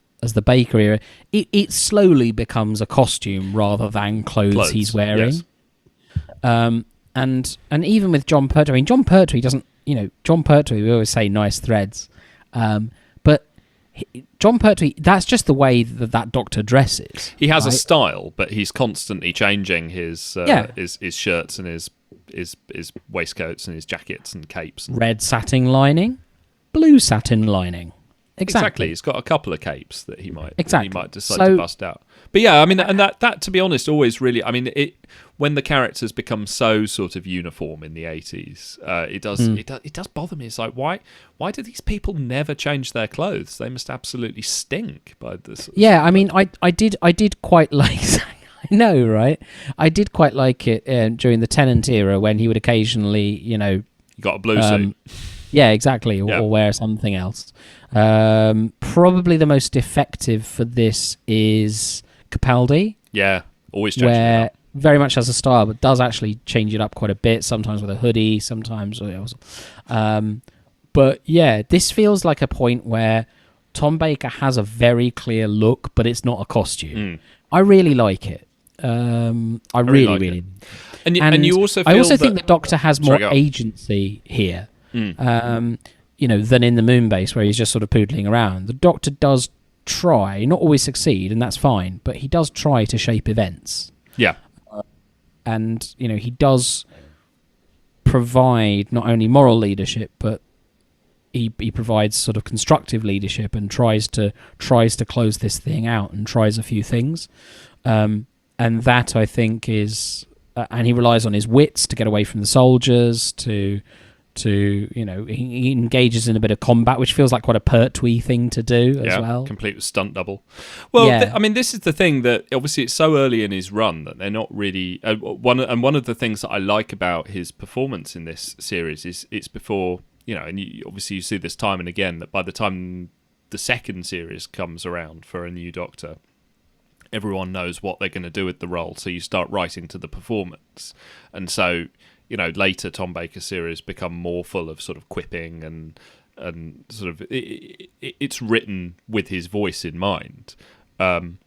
Baker era. It slowly becomes a costume rather than clothes he's wearing. Yes. And even with John Pertwee, John Pertwee doesn't, John Pertwee, we always say nice threads, but John Pertwee, that's just the way that Doctor dresses. He has a style, but he's constantly changing his shirts and his waistcoats and his jackets and capes. Red satin lining, blue satin lining. Exactly. He's got a couple of capes that he might decide to bust out. But yeah, and that to be honest, always really, when the characters become so sort of uniform in the 80s, it does bother me. It's like, why do these people never change their clothes? They must absolutely stink by this. Yeah, I did quite like. I know, right? I did quite like it during the Tennant era when he would occasionally, He got a blue suit. Yeah, exactly, or wear something else. Probably the most effective for this is Capaldi. Yeah, always changing it up. Very much has a style, but does actually change it up quite a bit, sometimes with a hoodie, sometimes... but yeah, this feels like a point where Tom Baker has a very clear look, but it's not a costume. I really like it. I really, like really. it. And you also feel I also that, think the Doctor has more Sorry, go on. agency here, than in the Moonbase, where he's just sort of poodling around. The Doctor does try, not always succeed, and that's fine, but he does try to shape events. Yeah. And, he does provide not only moral leadership, but he provides sort of constructive leadership and tries to close this thing out and tries a few things. And that, I think, is... and he relies on his wits to get away from the soldiers, he engages in a bit of combat, which feels like quite a Pertwee thing to do as well. Complete with stunt double. Well, Yeah. this is the thing, that obviously it's so early in his run that they're not really... one of the things that I like about his performance in this series is it's before... and obviously you see this time and again, that by the time the second series comes around for a new Doctor, everyone knows what they're going to do with the role, so you start writing to the performance. And so, later Tom Baker's series become more full of sort of quipping and sort of... it's written with his voice in mind. It's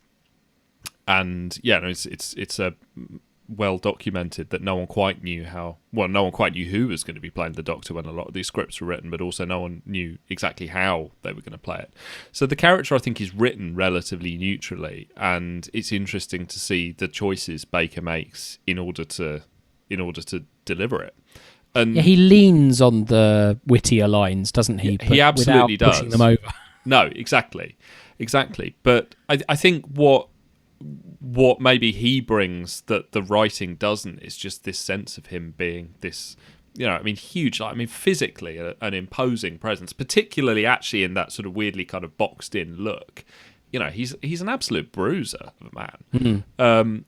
a... well documented that no one quite knew who was going to be playing the Doctor when a lot of these scripts were written, but also no one knew exactly how they were going to play it. So the character, I think, is written relatively neutrally, and it's interesting to see the choices Baker makes in order to deliver it. And he leans on the wittier lines, doesn't he? He absolutely without does. pushing them over. No, exactly. But I think what maybe he brings that the writing doesn't is just this sense of him being this, huge, physically an imposing presence, particularly actually in that sort of weirdly kind of boxed in look. He's an absolute bruiser of a man. Mm-hmm.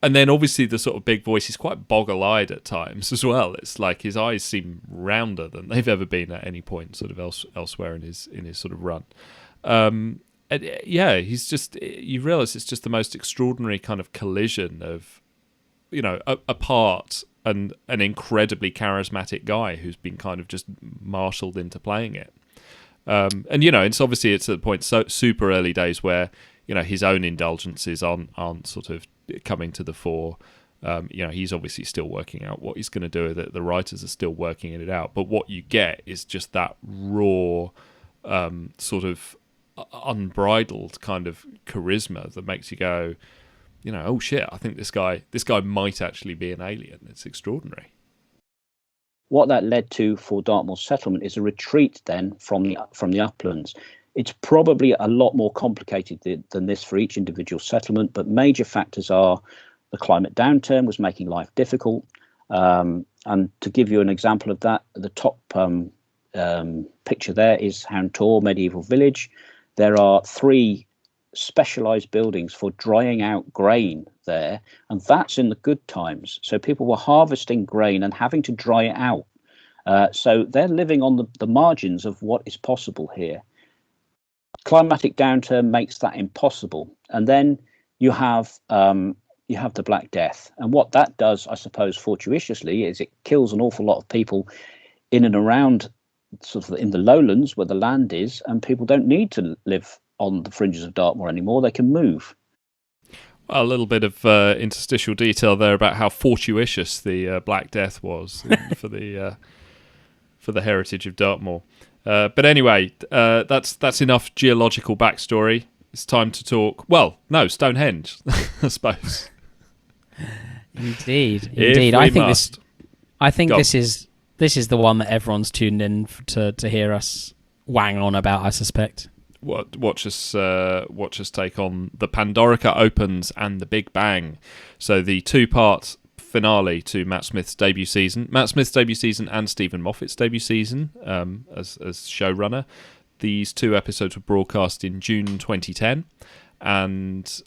And then obviously the sort of big voice, he's quite boggle-eyed at times as well. It's like his eyes seem rounder than they've ever been at any point sort of elsewhere in his sort of run. He's just... you realise it's just the most extraordinary kind of collision of, a part and an incredibly charismatic guy who's been kind of just marshalled into playing it. It's obviously it's at the point so super early days where, his own indulgences aren't sort of coming to the fore. He's obviously still working out what he's going to do with it. The writers are still working it out. But what you get is just that raw sort of unbridled kind of charisma that makes you go, oh shit, I think this guy might actually be an alien. It's extraordinary. What that led to for Dartmoor's settlement is a retreat then from the uplands. It's probably a lot more complicated than this for each individual settlement, but major factors are the climate downturn was making life difficult. And to give you an example of that, the top picture there is Hound Tor medieval village. There are 3 specialised buildings for drying out grain there, and that's in the good times. So people were harvesting grain and having to dry it out. So they're living on the margins of what is possible here. Climatic downturn makes that impossible, and then you have the Black Death, and what that does, I suppose, fortuitously, is it kills an awful lot of people in and around sort of in the lowlands where the land is, and people don't need to live on the fringes of Dartmoor anymore. They can move. Well, a little bit of interstitial detail there about how fortuitous the Black Death was for the heritage of Dartmoor. But anyway, that's enough geological backstory. It's time to talk. Well, no, Stonehenge, I suppose. Indeed. I think this is the one that everyone's tuned in to hear us wang on about, I suspect. Watch us take on the Pandorica Opens and the Big Bang. So the 2-part finale to Matt Smith's debut season and Stephen Moffat's debut season as showrunner. These 2 episodes were broadcast in June 2010, and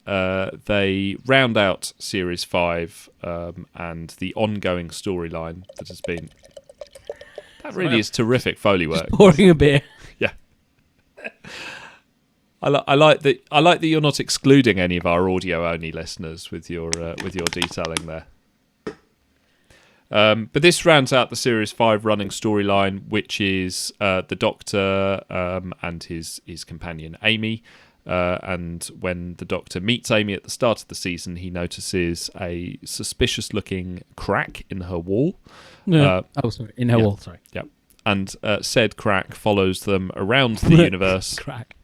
they round out Series 5 and the ongoing storyline that has been... That really is terrific Foley work. Just pouring a beer. Yeah. I like that you're not excluding any of our audio-only listeners with your detailing there. But this rounds out the Series 5 running storyline, which is the Doctor and his companion Amy and when the Doctor meets Amy at the start of the season, he notices a suspicious-looking crack in her wall. In her wall, sorry. Yeah. And said crack follows them around the universe. Crack.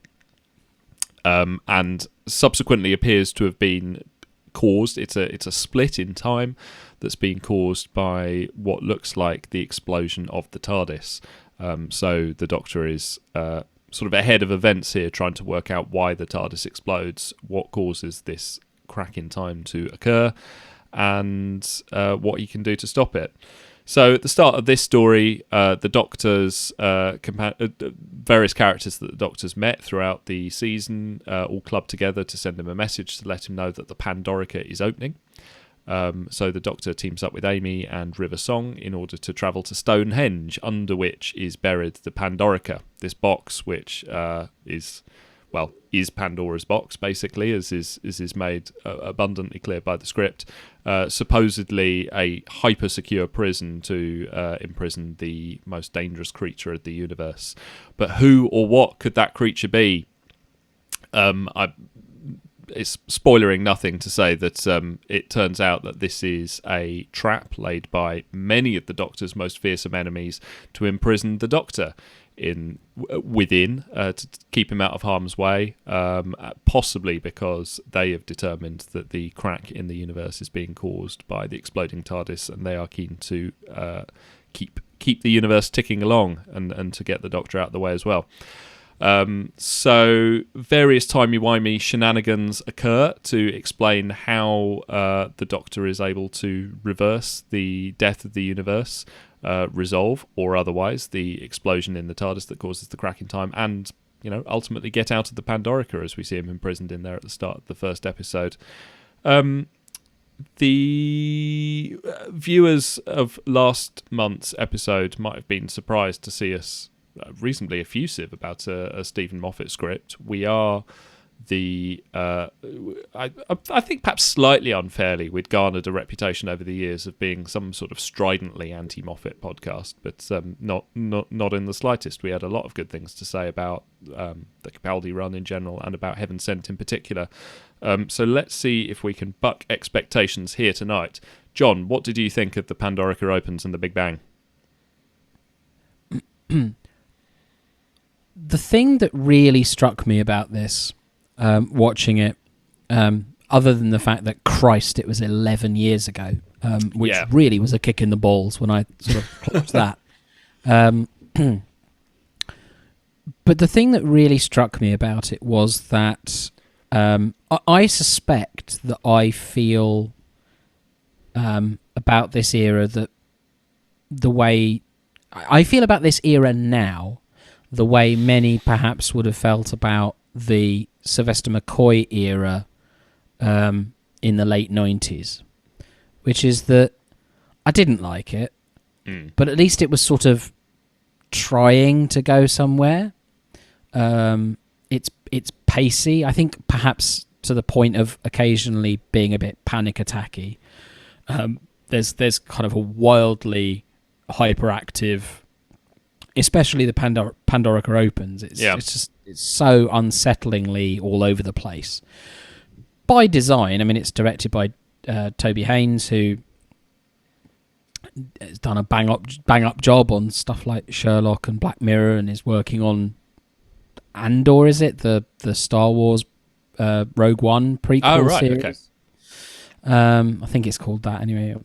And subsequently appears to have been caused. It's a split in time that's been caused by what looks like the explosion of the TARDIS. So the Doctor is sort of ahead of events here, trying to work out why the TARDIS explodes, what causes this crack in time to occur, and what he can do to stop it. So at the start of this story, the Doctor's various characters that the Doctor's met throughout the season all clubbed together to send him a message to let him know that the Pandorica is opening. So the Doctor teams up with Amy and River Song in order to travel to Stonehenge, under which is buried the Pandorica, this box which is Pandora's box, basically, as is made abundantly clear by the script. Supposedly a hyper-secure prison to imprison the most dangerous creature of the universe. But who or what could that creature be? It's spoilering nothing to say that it turns out that this is a trap laid by many of the Doctor's most fearsome enemies to imprison the Doctor within to keep him out of harm's way, possibly because they have determined that the crack in the universe is being caused by the exploding TARDIS, and they are keen to keep the universe ticking along and to get the Doctor out of the way as well. So various timey-wimey shenanigans occur to explain how the Doctor is able to reverse the death of the universe, resolve or otherwise the explosion in the TARDIS that causes the crack in time, and ultimately get out of the Pandorica as we see him imprisoned in there at the start of the first episode. The viewers of last month's episode might have been surprised to see us reasonably effusive about a Stephen Moffat script. We are I think perhaps slightly unfairly, we'd garnered a reputation over the years of being some sort of stridently anti-Moffat podcast, but not in the slightest. We had a lot of good things to say about the Capaldi run in general and about Heaven Sent in particular. So let's see if we can buck expectations here tonight. John, what did you think of the Pandorica Opens and the Big Bang? The thing that really struck me about this, watching it, other than the fact that, Christ, it was 11 years ago, which really was a kick in the balls when I sort of clocked that. But the thing that really struck me about it was that I suspect that I feel about this era that the way I feel about this era now, the way many perhaps would have felt about the Sylvester McCoy era in the late 90s, which is that I didn't like it, but at least it was sort of trying to go somewhere. It's pacey, I think, perhaps to the point of occasionally being a bit panic attacky. There's kind of a wildly hyperactive, especially the Pandorica Opens. It's so unsettlingly all over the place. By design, I mean, it's directed by Toby Haynes, who has done a bang up job on stuff like Sherlock and Black Mirror, and is working on Andor, is it? The Star Wars Rogue One prequel series. Okay. I think it's called that anyway.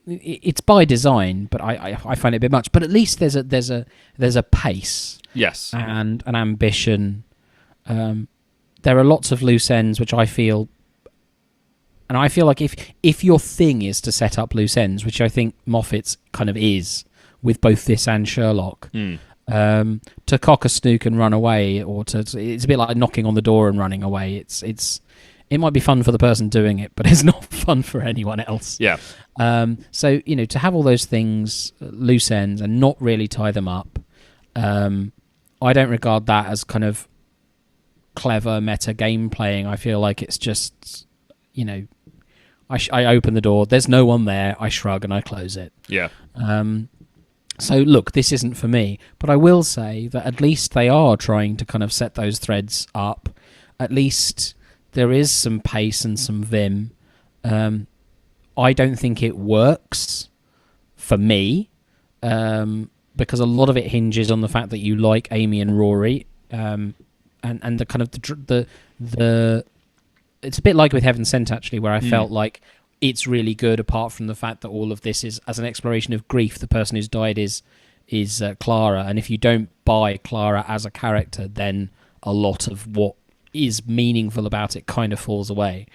It's by design, but I find it a bit much. But at least there's a pace, yes, and an ambition. There are lots of loose ends, which I feel, and I feel like if your thing is to set up loose ends, which I think Moffat's kind of is with both this and Sherlock, to cock a snook and run away, or it's a bit like knocking on the door and running away. It might be fun for the person doing it, but it's not fun for anyone else. Yeah. So, to have all those things, loose ends, and not really tie them up, I don't regard that as kind of clever meta game playing. I feel like it's just, I open the door, there's no one there, I shrug and I close it. Yeah. So look, this isn't for me, but I will say that at least they are trying to kind of set those threads up. At least there is some pace and some vim. I don't think it works for me, because a lot of it hinges on the fact that you like Amy and Rory, and the kind of the it's a bit like with Heaven Sent, actually, where I felt like it's really good, apart from the fact that all of this is as an exploration of grief. The person who's died is Clara, and if you don't buy Clara as a character, then a lot of what is meaningful about it kind of falls away.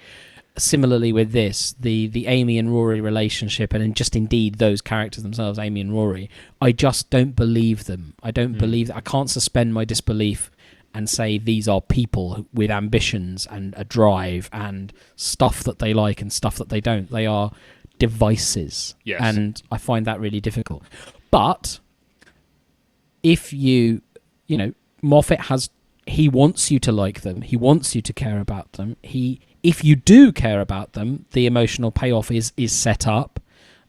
Similarly with this, the Amy and Rory relationship, and just indeed those characters themselves, Amy and Rory, I just don't believe them. I don't believe that. I can't suspend my disbelief and say these are people with ambitions and a drive and stuff that they like and stuff that they don't. They are devices. Yes. And I find that really difficult. But if Moffat he wants you to like them. He wants you to care about them. If you do care about them, the emotional payoff is set up.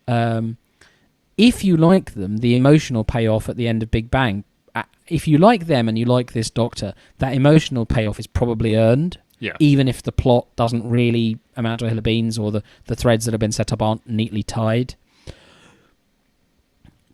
If you like them, the emotional payoff at the end of Big Bang, if you like them and you like this Doctor, that emotional payoff is probably earned. Yeah. Even if the plot doesn't really amount to a hill of beans, or the threads that have been set up aren't neatly tied.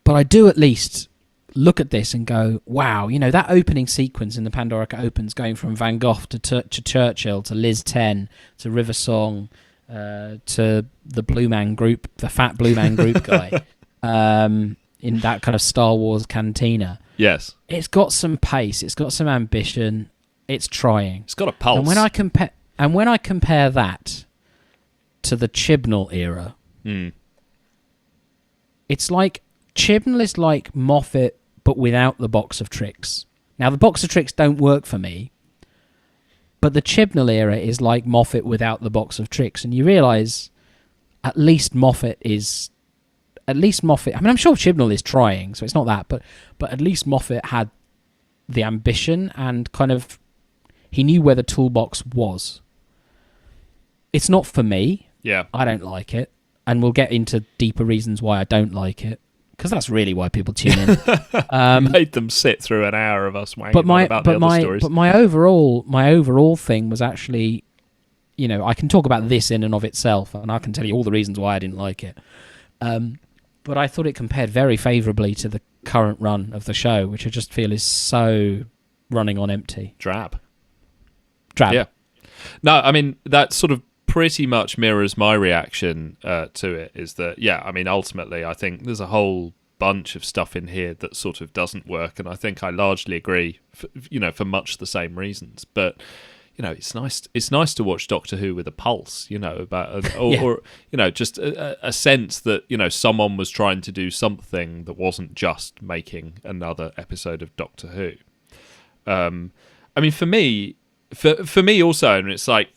But I do at least look at this and go, wow, that opening sequence in the Pandorica Opens, going from Van Gogh to Churchill to Liz 10 to River Song to the Blue Man Group, the fat Blue Man Group guy, in that kind of Star Wars cantina. Yes. It's got some pace. It's got some ambition. It's trying. It's got a pulse. And when I compare that to the Chibnall era, it's like Chibnall is like Moffat, but without the box of tricks. Now, the box of tricks don't work for me, but the Chibnall era is like Moffat without the box of tricks. And you realise at least Moffat, I mean, I'm sure Chibnall is trying, so it's not that, but at least Moffat had the ambition and kind of, he knew where the toolbox was. It's not for me. Yeah. I don't like it. And we'll get into deeper reasons why I don't like it, because that's really why people tune in. Made them sit through an hour of us wanging on about the other stories. But my overall thing was actually, I can talk about this in and of itself, and I can tell you all the reasons why I didn't like it. But I thought it compared very favourably to the current run of the show, which I just feel is so running on empty. Drab. Yeah. No, I mean, that sort of pretty much mirrors my reaction to it, is that, ultimately, I think there's a whole bunch of stuff in here that sort of doesn't work, and I think I largely agree, for much the same reasons. But it's nice to watch Doctor Who with a pulse, or just a sense that, someone was trying to do something that wasn't just making another episode of Doctor Who. For me also, and it's like,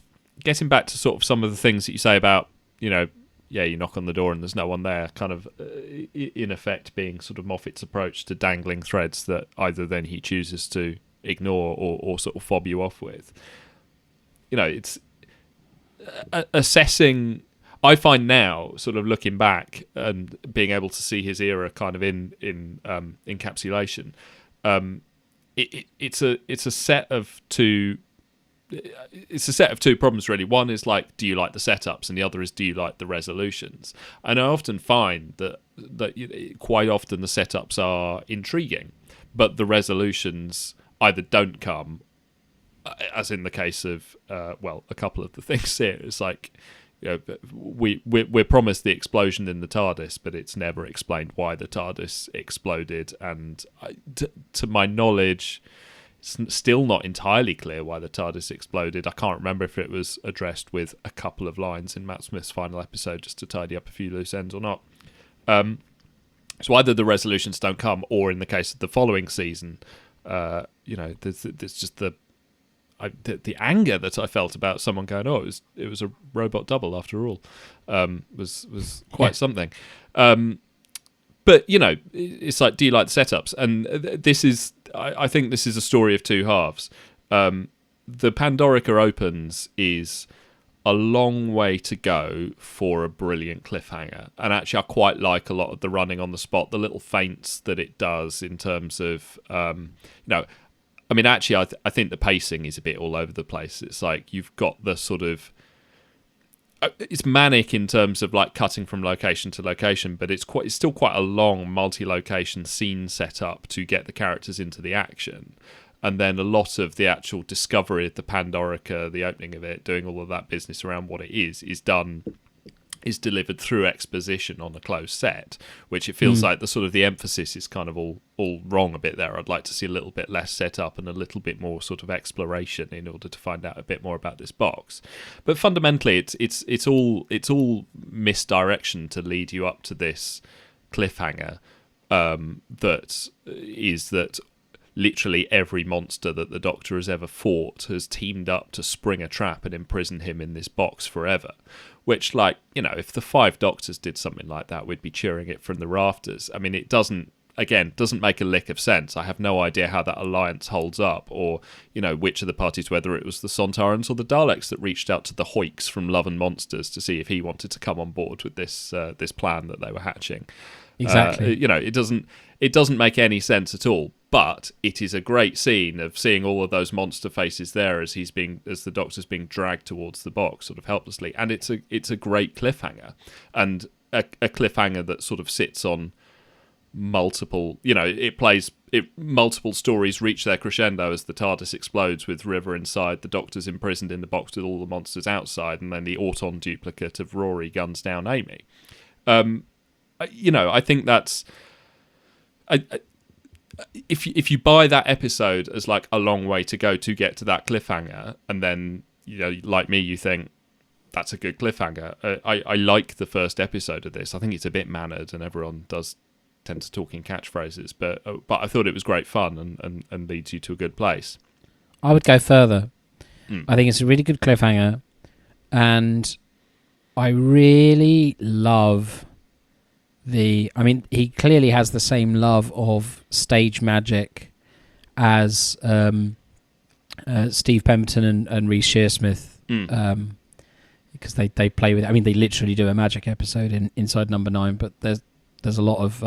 getting back to sort of some of the things that you say about, you knock on the door and there's no one there, kind of in effect being sort of Moffat's approach to dangling threads that either then he chooses to ignore or sort of fob you off with. It's assessing. I find now, sort of looking back and being able to see his era kind of in encapsulation, it's a set of two. It's a set of two problems, really. One is like, do you like the setups, and the other is, do you like the resolutions? And I often find that quite often the setups are intriguing, but the resolutions either don't come, as in the case of a couple of the things here. It's like, we're promised the explosion in the TARDIS, but it's never explained why the TARDIS exploded, and to my knowledge, it's still not entirely clear why the TARDIS exploded. I can't remember if it was addressed with a couple of lines in Matt Smith's final episode just to tidy up a few loose ends or not. So either the resolutions don't come, or in the case of the following season, there's just the anger that I felt about someone going, "Oh, it was a robot double after all," was quite something. But it's like, do you like the setups? And this is, I think, this is a story of two halves. The Pandorica Opens is a long way to go for a brilliant cliffhanger. And actually, I quite like a lot of the running on the spot, the little feints that it does in terms of, I mean, actually, I think the pacing is a bit all over the place. It's like you've got the sort of, it's manic in terms of like cutting from location to location, but it's still quite a long multi-location scene set up to get the characters into the action. And then a lot of the actual discovery of the Pandorica, the opening of it, doing all of that business around what it is delivered through exposition on a closed set, which it feels like the emphasis is kind of all wrong a bit there. I'd like to see a little bit less setup and a little bit more sort of exploration in order to find out a bit more about this box. But fundamentally, it's all misdirection to lead you up to this cliffhanger. That literally every monster that the Doctor has ever fought has teamed up to spring a trap and imprison him in this box forever. Which, like, you know, if the 5 Doctors did something like that, we'd be cheering it from the rafters. I mean, it doesn't make a lick of sense. I have no idea how that alliance holds up, or, you know, which of the parties, whether it was the Sontarans or the Daleks that reached out to the Hoiks from Love and Monsters to see if he wanted to come on board with this plan that they were hatching. Exactly. It doesn't make any sense at all. But it is a great scene of seeing all of those monster faces there as the Doctor's being dragged towards the box, sort of helplessly, and it's a great cliffhanger, and a cliffhanger that sort of sits on multiple. You know, multiple stories reach their crescendo as the TARDIS explodes with River inside, the Doctor's imprisoned in the box with all the monsters outside, and then the Auton duplicate of Rory guns down Amy. I think that's. If you buy that episode as like a long way to go to get to that cliffhanger, and then, you know, like me, you think that's a good cliffhanger. I like the first episode of this. I think it's a bit mannered, and everyone does tend to talk in catchphrases, but I thought it was great fun and leads you to a good place. I would go further. I think it's a really good cliffhanger, and I really love he clearly has the same love of stage magic as Steve Pemberton and Rhys Shearsmith, because they play with it. I mean, they literally do a magic episode in Inside Number 9, but there's a lot of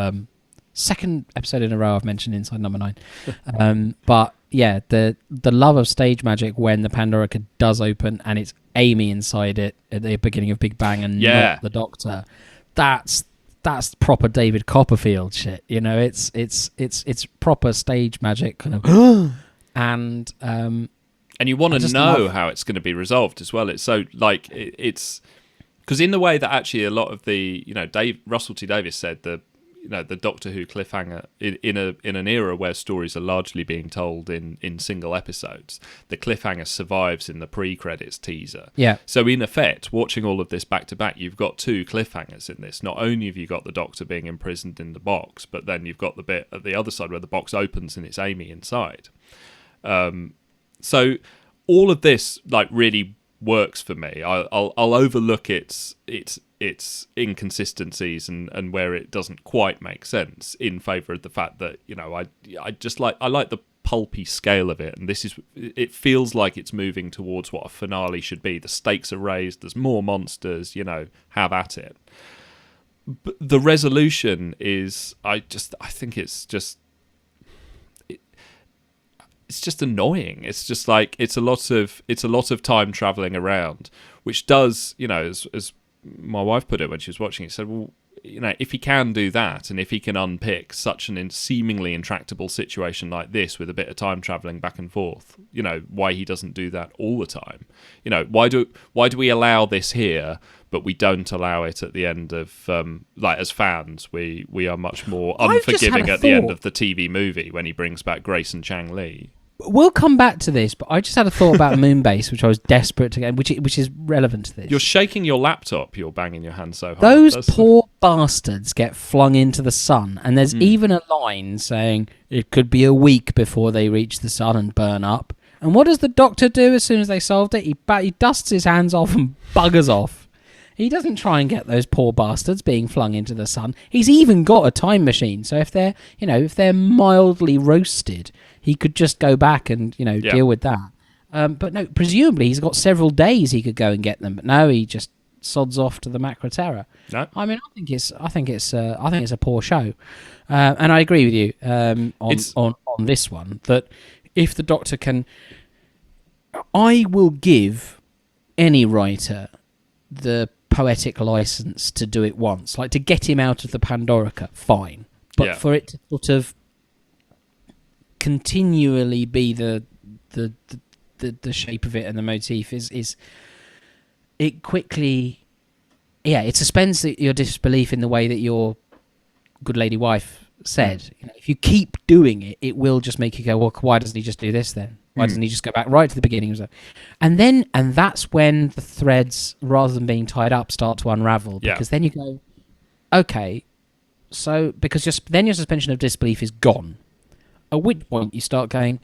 second episode in a row I've mentioned Inside Number 9. But yeah, the love of stage magic when the Pandorica does open and it's Amy inside it at the beginning of Big Bang and not the Doctor. That's proper David Copperfield shit, you know. It's proper stage magic kind of, and you want to know how it's going to be resolved as well. It's so like it's because in the way that actually a lot of the, you know, Russell T Davies said the Doctor Who cliffhanger in an era where stories are largely being told in single episodes, the cliffhanger survives in the pre-credits teaser. Yeah. So in effect, watching all of this back to back, you've got 2 cliffhangers in this. Not only have you got the Doctor being imprisoned in the box, but then you've got the bit at the other side where the box opens and it's Amy inside. So all of this like really works for me. I'll overlook its inconsistencies and where it doesn't quite make sense in favour of the fact that, you know, I like the pulpy scale of it, and it feels like it's moving towards what a finale should be. The stakes are raised, there's more monsters, you know, have at it. But the resolution is, I think it's just annoying. It's just like it's a lot of time travelling around, which does, you know, as my wife put it when she was watching it, said, well, you know, if he can do that, and if he can unpick such an seemingly intractable situation like this with a bit of time travelling back and forth, you know, why he doesn't do that all the time? You know, why do we allow this here, but we don't allow it at the end of, like, as fans, we are much more unforgiving at the end of the TV movie when he brings back Grace and Chang Lee. We'll come back to this, but I just had a thought about Moonbase, which I was desperate to get, which is relevant to this. You're shaking your laptop. You're banging your hand so hard. Those poor bastards get flung into the sun, and there's even a line saying it could be a week before they reach the sun and burn up. And what does the Doctor do as soon as they solved it? He dusts his hands off and buggers off. He doesn't try and get those poor bastards being flung into the sun. He's even got a time machine, so if they're mildly roasted, he could just go back and, you know, deal with that. But no, presumably he's got several days he could go and get them. But no, he just sods off to the Macra Terra. No. I mean, I think it's a poor show, and I agree with you on this one, that if the Doctor can, I will give any writer the poetic license to do it once, like to get him out of the Pandorica, fine, but for it to sort of continually be the shape of it and the motif is it quickly, it suspends your disbelief in the way that your good lady wife said. You know, if you keep doing it, it will just make you go, well, why doesn't he just do this then? Why doesn't he just go back right to the beginning? And that's when the threads, rather than being tied up, start to unravel, because then you go, okay, so because then your suspension of disbelief is gone. At which point you start going,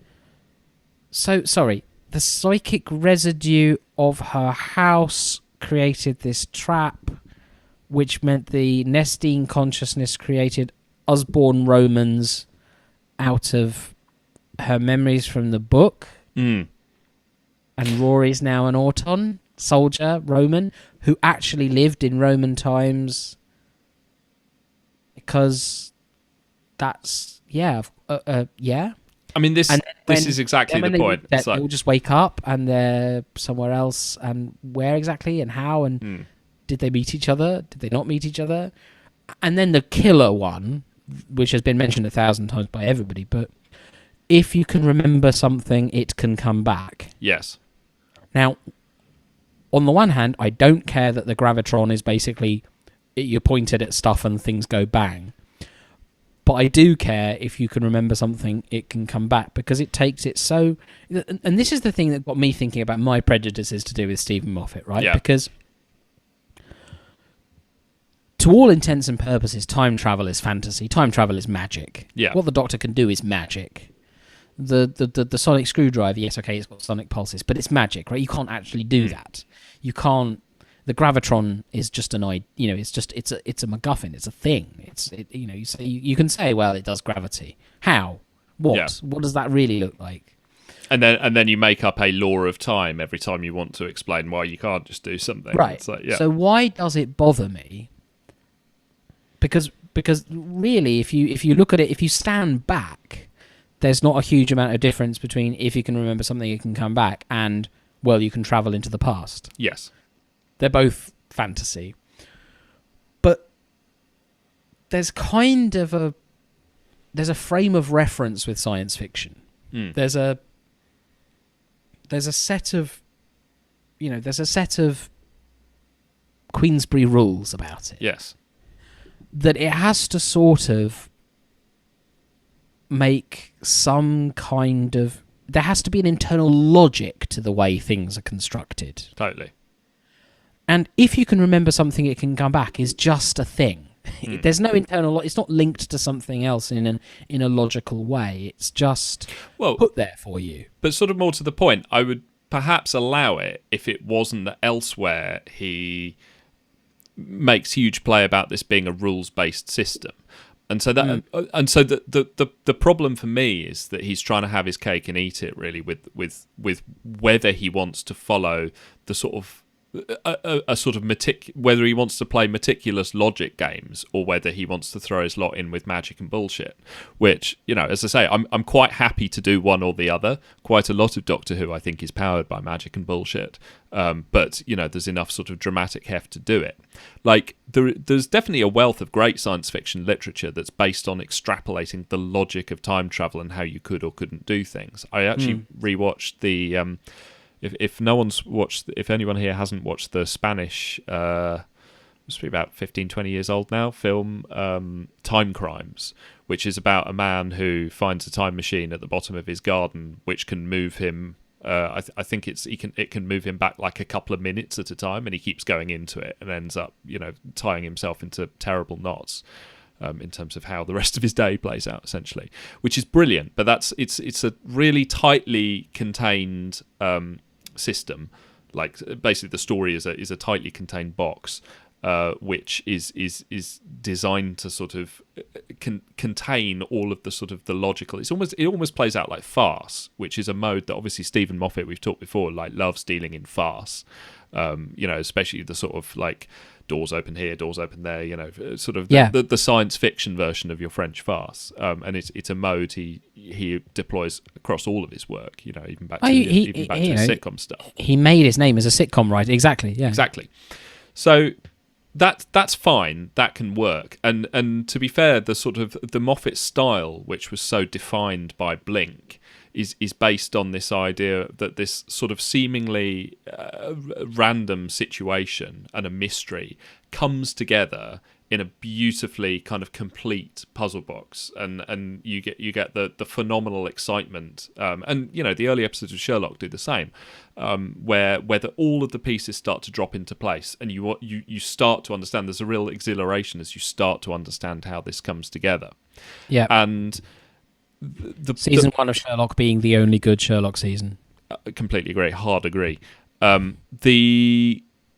so sorry, the psychic residue of her house created this trap, which meant the Nestine consciousness created Usborne Romans out of her memories from the book. And Rory's now an Auton soldier, Roman, who actually lived in Roman times, because that's, I mean, this is exactly the point. They'll just wake up and they're somewhere else, and where exactly and how, and did they meet each other? Did they not meet each other? And then the killer one, which has been mentioned 1,000 times by everybody, but if you can remember something, it can come back. Yes. Now, on the one hand, I don't care that the gravitron is basically you're pointed at stuff and things go bang. But I do care if you can remember something, it can come back, because it takes it so... And this is the thing that got me thinking about my prejudices to do with Stephen Moffat, right? Yeah. Because to all intents and purposes, time travel is fantasy. Time travel is magic. Yeah. What the Doctor can do is magic. The sonic screwdriver, yes, okay, it's got sonic pulses, but it's magic, right? You can't actually do that. You can't... The gravitron is just it's a MacGuffin. It's a thing. You can say, well, it does gravity. How? What? Yeah. What does that really look like? And then you make up a law of time every time you want to explain why you can't just do something. Right. It's like, So why does it bother me? Because really, if you look at it, if you stand back, there's not a huge amount of difference between if you can remember something, it can come back, and, well, you can travel into the past. Yes. They're both fantasy. But there's kind of a frame of reference with science fiction. There's a set of Queensberry rules about it. Yes. That it has to sort of make some kind of... There has to be an internal logic to the way things are constructed. Totally. And if you can remember something, it can come back is just a thing. There's no internal... It's not linked to something else in a logical way. It's just put there for you. But sort of more to the point, I would perhaps allow it if it wasn't that elsewhere he makes huge play about this being a rules-based system. And so the problem for me is that he's trying to have his cake and eat it, really, with whether he wants to follow the sort of a sort of whether he wants to play meticulous logic games or whether he wants to throw his lot in with magic and bullshit. Which, as I say, I'm quite happy to do one or the other. Quite a lot of Doctor Who, I think, is powered by magic and bullshit. But there's enough sort of dramatic heft to do it. Like there's definitely a wealth of great science fiction literature that's based on extrapolating the logic of time travel and how you could or couldn't do things. I actually rewatched the. If anyone here hasn't watched the Spanish, must be about 15, 20 years old now, film Time Crimes, which is about a man who finds a time machine at the bottom of his garden, which can move him. I think it can move him back like a couple of minutes at a time, and he keeps going into it and ends up, tying himself into terrible knots. In terms of how the rest of his day plays out, essentially, which is brilliant. But it's a really tightly contained system. Like basically, the story is a tightly contained box, which is designed to sort of contain all of the sort of the logical. It almost plays out like farce, which is a mode that obviously Stephen Moffat, we've talked before, like loves dealing in farce. Especially the sort of like doors open here, doors open there. Sort of the science fiction version of your French farce. And it's a mode he deploys across all of his work. Even back to his sitcom stuff. He made his name as a sitcom writer. Exactly. Yeah. Exactly. So that's fine. That can work. And to be fair, the sort of the Moffat style, which was so defined by Blink, is based on this idea that this sort of seemingly random situation and a mystery comes together in a beautifully kind of complete puzzle box, and you get the phenomenal excitement. And the early episodes of Sherlock do the same, where all of the pieces start to drop into place, and you start to understand. There's a real exhilaration as you start to understand how this comes together. Yeah, and season 1 of Sherlock being the only good Sherlock season. Completely agree. Hard agree.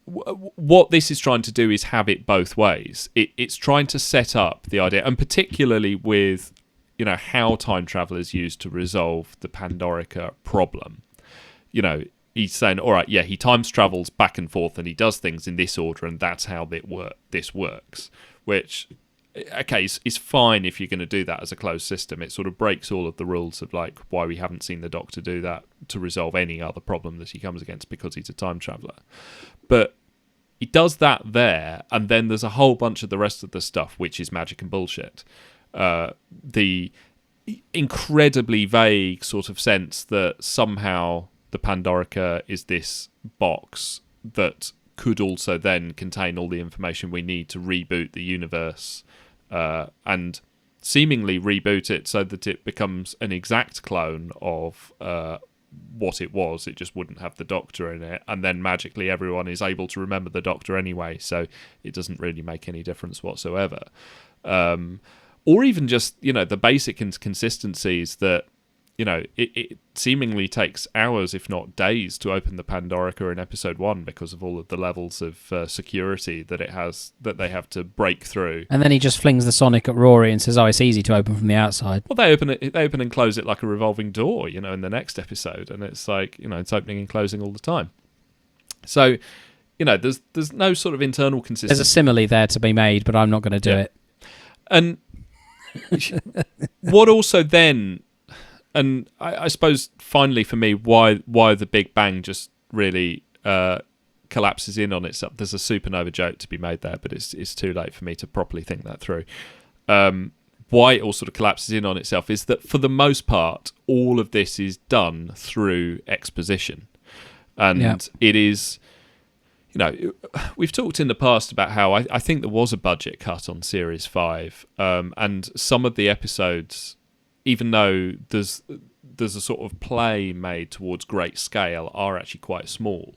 What this is trying to do is have it both ways. It's trying to set up the idea, and particularly with how time travel is used to resolve the Pandorica problem. He's saying, all right, he time travels back and forth, and he does things in this order, and that's how this works. Which, okay, is fine if you're going to do that as a closed system. It sort of breaks all of the rules of like why we haven't seen the Doctor do that to resolve any other problem that he comes against because he's a time traveller. But he does that there, and then there's a whole bunch of the rest of the stuff which is magic and bullshit. The incredibly vague sort of sense that somehow the Pandorica is this box that could also then contain all the information we need to reboot the universe, and seemingly reboot it so that it becomes an exact clone of what it was. It just wouldn't have the Doctor in it, and then magically everyone is able to remember the Doctor anyway, so it doesn't really make any difference whatsoever. Or even just the basic inconsistencies that it seemingly takes hours, if not days, to open the Pandorica in episode 1 because of all of the levels of security that they have to break through. And then he just flings the Sonic at Rory and says, "Oh, it's easy to open from the outside." Well, they open and close it like a revolving door, in the next episode, and it's like it's opening and closing all the time. So, there's no sort of internal consistency. There's a simile there to be made, but I'm not going to do it. And what also then. And I suppose finally for me, why the Big Bang just really collapses in on itself. There's a supernova joke to be made there, but it's too late for me to properly think that through. Why it all sort of collapses in on itself is that for the most part, all of this is done through exposition, and it is. We've talked in the past about how I think there was a budget cut on Series 5, and some of the episodes, even though there's a sort of play made towards great scale, are actually quite small.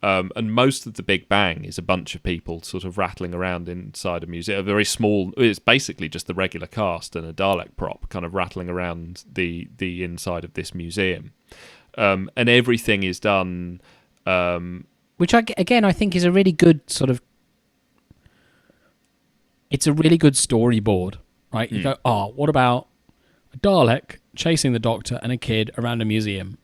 And most of the Big Bang is a bunch of people sort of rattling around inside a museum. A very small, it's basically just the regular cast and a Dalek prop kind of rattling around the inside of this museum. And everything is done... which, again, I think is a really good sort of... It's a really good storyboard, right? You go, what about a Dalek chasing the Doctor and a kid around a museum?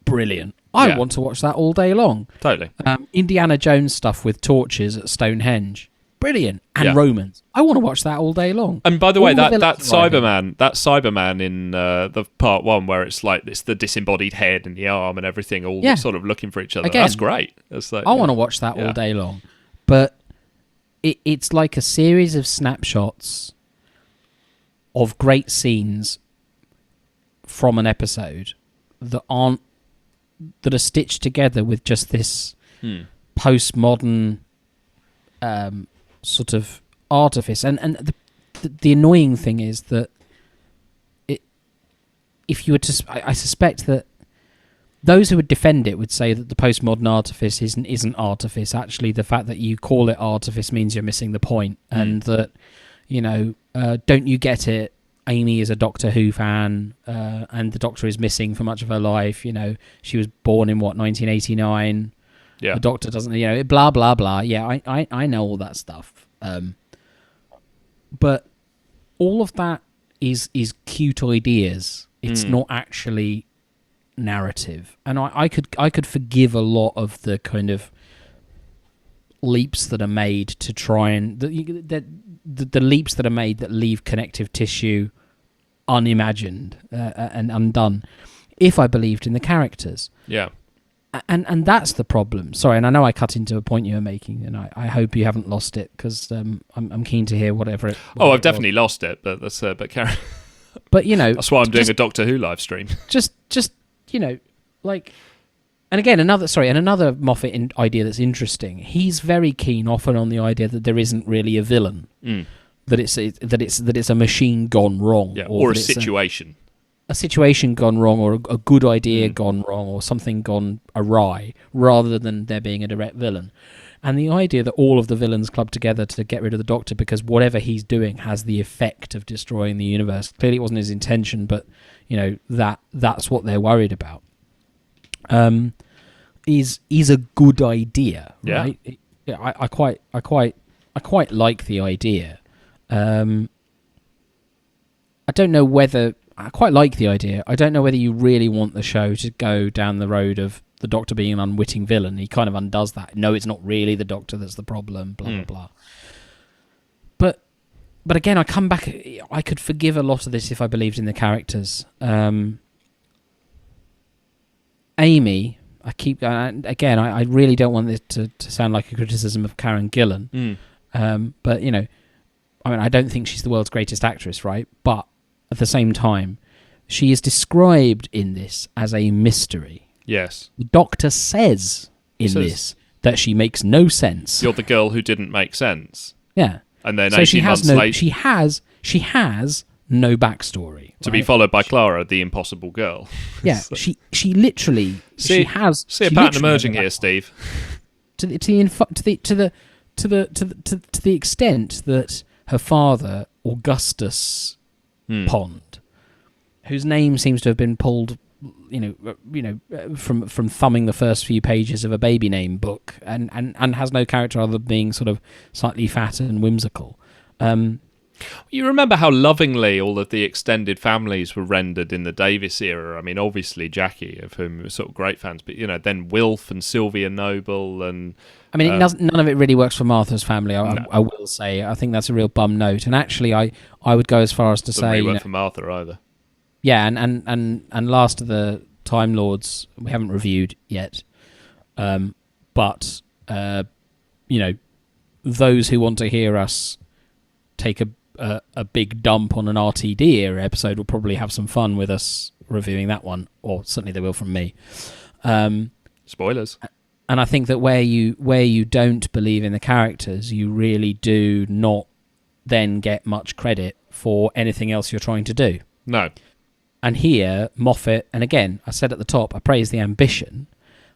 Brilliant. I want to watch that all day long. Totally. Indiana Jones stuff with torches at Stonehenge. Brilliant. And Romans. I want to watch that all day long. And by the way, that Cyberman in the part 1 where it's like it's the disembodied head and the arm and everything all sort of looking for each other. Again, that's great. That's like, I want to watch that all day long. But it's like a series of snapshots of great scenes from an episode that are stitched together with just this postmodern sort of artifice. And the annoying thing is that if you were to, I suspect that those who would defend it would say that the postmodern artifice isn't artifice. Actually, the fact that you call it artifice means you're missing the point, and that don't you get it? Amy is a Doctor Who fan, and the Doctor is missing for much of her life. She was born in 1989. Yeah. The Doctor doesn't, blah blah blah. Yeah, I know all that stuff. But all of that is cute ideas. It's not actually narrative, and I could forgive a lot of the kind of leaps that are made to try and the leaps that are made that leave connective tissue unimagined and undone. If I believed in the characters, Yeah. and that's the problem. Sorry, and I know I cut into a point you were making, and I hope you haven't lost it, because I'm keen to hear whatever. I've definitely lost it, but that's but Karen. But that's why I'm doing a Doctor Who live stream. Just like, and again another Moffat idea that's interesting. He's very keen often on the idea that there isn't really a villain, that it's a machine gone wrong, or a situation. A situation gone wrong, or a good idea gone wrong, or something gone awry, rather than there being a direct villain. And the idea that all of the villains club together to get rid of the Doctor because whatever he's doing has the effect of destroying the universe. Clearly it wasn't his intention, but that's what they're worried about. Is a good idea, right? Yeah. I quite like the idea. I don't know whether I quite like the idea. I don't know whether you really want the show to go down the road of the Doctor being an unwitting villain. He kind of undoes that. No, it's not really the Doctor that's the problem, blah, blah, blah. But again, I come back... I could forgive a lot of this if I believed in the characters. Amy, I keep... again, I really don't want this to sound like a criticism of Karen Gillan. But, I don't think she's the world's greatest actress, right? But at the same time, she is described in this as a mystery. Yes. The Doctor says in this that she makes no sense. You're the girl who didn't make sense. Yeah. And then so 18 months later... She has no backstory. To be followed by Clara, the impossible girl. Yeah, so. she literally... See a pattern emerging here, Steve. To the extent that her father, Augustus Pond, whose name seems to have been pulled... from thumbing the first few pages of a baby name book, and has no character other than being sort of slightly fat and whimsical. You remember how lovingly all of the extended families were rendered in the Davis era. I mean, obviously Jackie, of whom we were sort of great fans, but then Wilf and Sylvia Noble and... I mean, none of it really works for Martha's family. I will say, I think that's a real bum note. And actually, I would go as far as to say, really work for Martha either. Yeah, and Last of the Time Lords we haven't reviewed yet, but those who want to hear us take a big dump on an RTD era episode will probably have some fun with us reviewing that one, or certainly they will from me. Spoilers. And I think that where you don't believe in the characters, you really do not then get much credit for anything else you're trying to do. No. And here, Moffat, and again, I said at the top, I praise the ambition.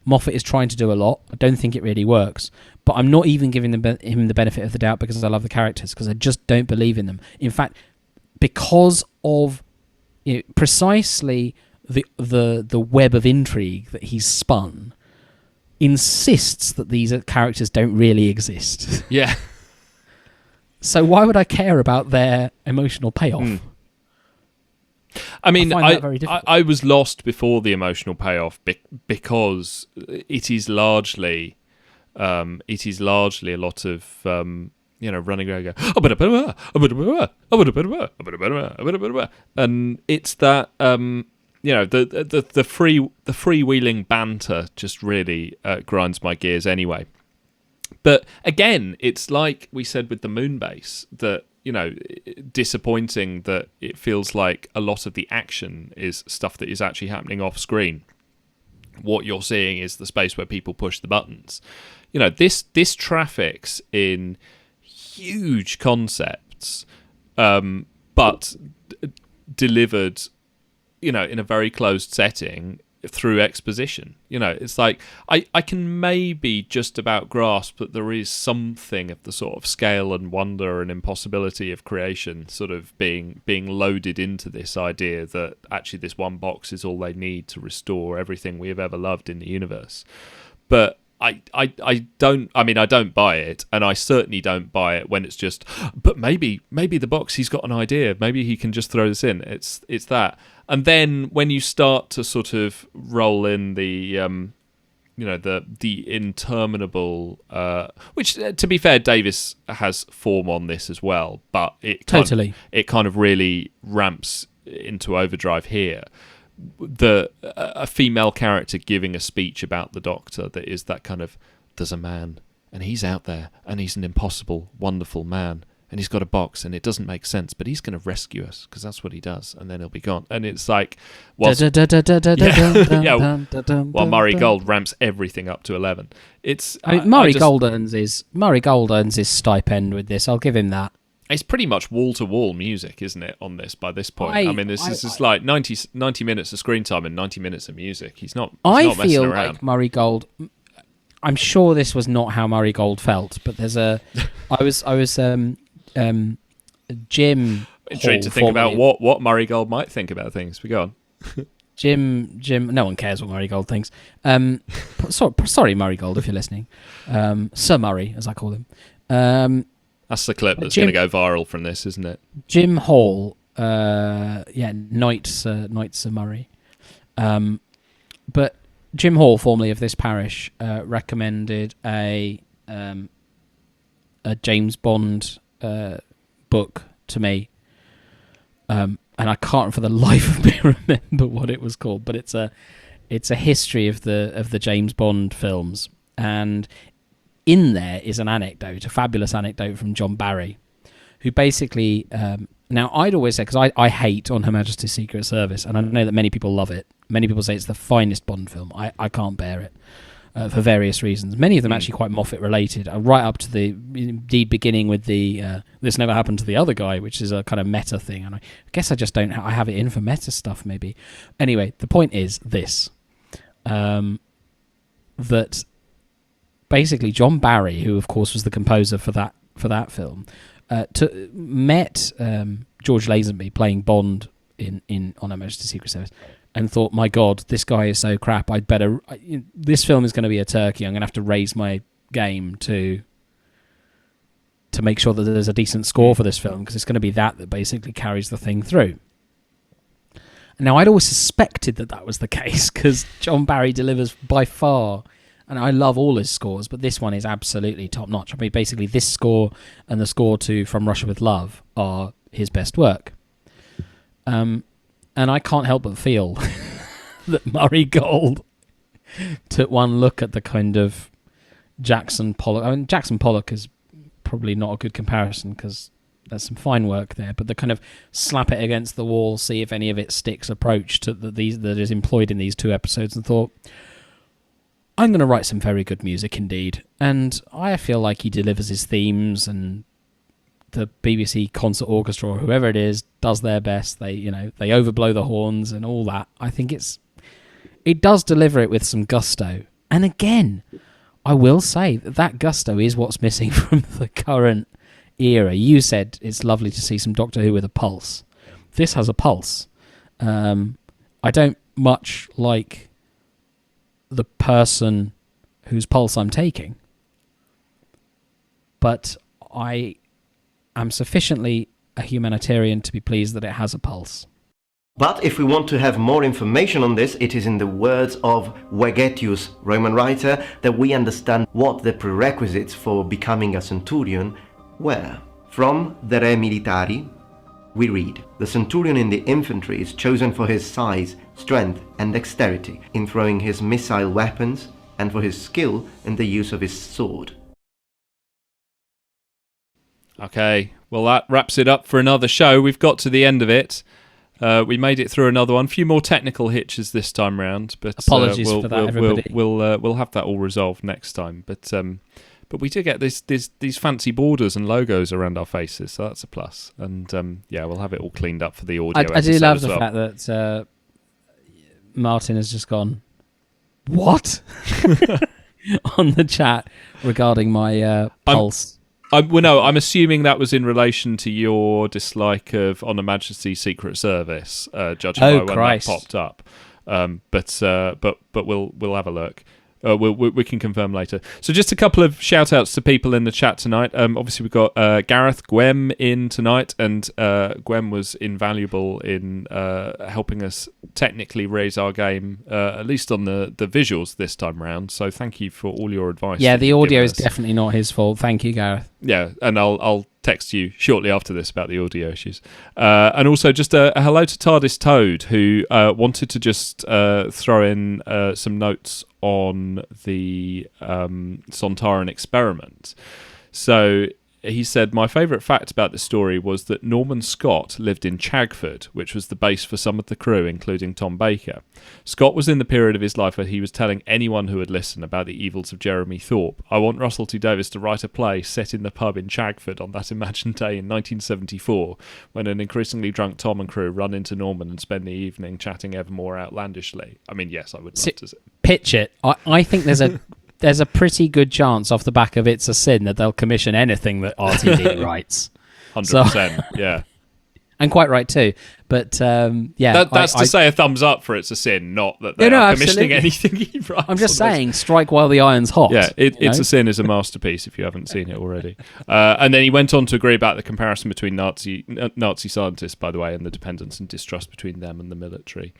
Moffat is trying to do a lot. I don't think it really works. But I'm not even giving him the benefit of the doubt because I love the characters, because I just don't believe in them. In fact, because of precisely the web of intrigue that he's spun, insists that these characters don't really exist. Yeah. So why would I care about their emotional payoff? I mean, I was lost before the emotional payoff because it is largely a lot of running around going, and it's that the freewheeling banter just really grinds my gears anyway. But again, it's like we said with the Moonbase, that disappointing that it feels like a lot of the action is stuff that is actually happening off screen. What you're seeing is the space where people push the buttons. This traffics in huge concepts, but delivered, in a very closed setting through exposition. It's like I can maybe just about grasp that there is something of the sort of scale and wonder and impossibility of creation sort of being loaded into this idea that actually this one box is all they need to restore everything we have ever loved in the universe. But I don't buy it, and I certainly don't buy it when it's just, but maybe the box, he's got an idea, maybe he can just throw this in. It's that. And then when you start to sort of roll in the the interminable, which to be fair, Davis has form on this as well, but it kind of really ramps into overdrive here. A female character giving a speech about the Doctor that is that kind of, there's a man and he's out there and he's an impossible, wonderful man and he's got a box and it doesn't make sense, but he's going to rescue us because that's what he does, and then he'll be gone. And it's like, while Murray Gold ramps everything up to 11. Murray Gold earns his stipend with this. I'll give him that. It's pretty much wall-to-wall music, isn't it, on this by this point? This is like 90 minutes of screen time and 90 minutes of music. He's not messing feel around. like Murray Gold... I'm sure this was not how Murray Gold felt, but there's a... I was Jim... Intrigued to think about what Murray Gold might think about things. We go on. Jim... No one cares what Murray Gold thinks. Sorry, Murray Gold, if you're listening. Sir Murray, as I call him. That's the clip that's going to go viral from this, isn't it? Jim Hall, Knight Sir Murray. But Jim Hall, formerly of this parish, recommended a James Bond book to me, and I can't for the life of me remember what it was called. But it's a history of the James Bond films, and in there is an anecdote, a fabulous anecdote from John Barry, who basically... now, I'd always say, because I hate On Her Majesty's Secret Service, and I know that many people love it. Many people say it's the finest Bond film. I can't bear it for various reasons. Many of them actually quite Moffat-related, right up to the indeed beginning with the This Never Happened to the Other Guy, which is a kind of meta thing. And I guess I just don't... I have it in for meta stuff, maybe. Anyway, the point is this. That... Basically, John Barry, who of course was the composer for that film, met George Lazenby playing Bond in On Her Majesty's Secret Service, and thought, "My God, this guy is so crap. This film is going to be a turkey. I'm going to have to raise my game to make sure that there's a decent score for this film, because it's going to be that basically carries the thing through." Now, I'd always suspected that was the case, because John Barry delivers by far. And I love all his scores, but this one is absolutely top-notch. I mean, basically, this score and the score to From Russia with Love are his best work. And I can't help but feel that Murray Gold took one look at the kind of Jackson Pollock... I mean, Jackson Pollock is probably not a good comparison, because there's some fine work there, but the kind of slap it against the wall, see if any of it sticks approach to that is employed in these two episodes, and thought... I'm going to write some very good music indeed. And I feel like he delivers his themes, and the BBC Concert Orchestra or whoever it is does their best. They overblow the horns and all that. I think it does deliver it with some gusto. And again, I will say that gusto is what's missing from the current era. You said it's lovely to see some Doctor Who with a pulse. This has a pulse. I don't much like the person whose pulse I'm taking, but I am sufficiently a humanitarian to be pleased that it has a pulse. But if we want to have more information on this, it is in the words of Vegetius, Roman writer, that we understand what the prerequisites for becoming a centurion were. From the Re Militari, we read, "The centurion in the infantry is chosen for his size, strength and dexterity in throwing his missile weapons, and for his skill in the use of his sword." Okay, well that wraps it up for another show. We've got to the end of it. We made it through another one. A few more technical hitches this time round, but apologies for that, everybody. We'll have that all resolved next time. But we do get these fancy borders and logos around our faces, so that's a plus. And we'll have it all cleaned up for the audio. I do love the fact that Martin has just gone, "What?" on the chat regarding my pulse. I'm assuming that was in relation to your dislike of On Her Majesty's Secret Service, judging by when that popped up. But we'll have a look. We can confirm later. So just a couple of shout outs to people in the chat tonight. Obviously we've got Gareth Gwem in tonight, and Gwem was invaluable in helping us technically raise our game, at least on the visuals this time round. So thank you for all your advice. Yeah, the audio is definitely not his fault. Thank you, Gareth. Yeah, and I'll text you shortly after this about the audio issues. And also just a hello to TARDIS Toad, who wanted to just throw in some notes on the Sontaran Experiment. So he said, my favourite fact about the story was that Norman Scott lived in Chagford, which was the base for some of the crew, including Tom Baker. Scott was in the period of his life where he was telling anyone who would listen about the evils of Jeremy Thorpe. I want Russell T Davies to write a play set in the pub in Chagford on that imagined day in 1974, when an increasingly drunk Tom and crew run into Norman and spend the evening chatting ever more outlandishly. I mean, yes, I would love to. Pitch it. I think there's a pretty good chance off the back of It's a Sin that they'll commission anything that RTD writes. 100%, yeah. And quite right too. But yeah. That's to say a thumbs up for It's a Sin, not that they are commissioning anything he writes. I'm just saying, strike while the iron's hot. Yeah, It's a Sin is a masterpiece if you haven't seen it already. And then he went on to agree about the comparison between Nazi scientists, by the way, and the dependence and distrust between them and the military.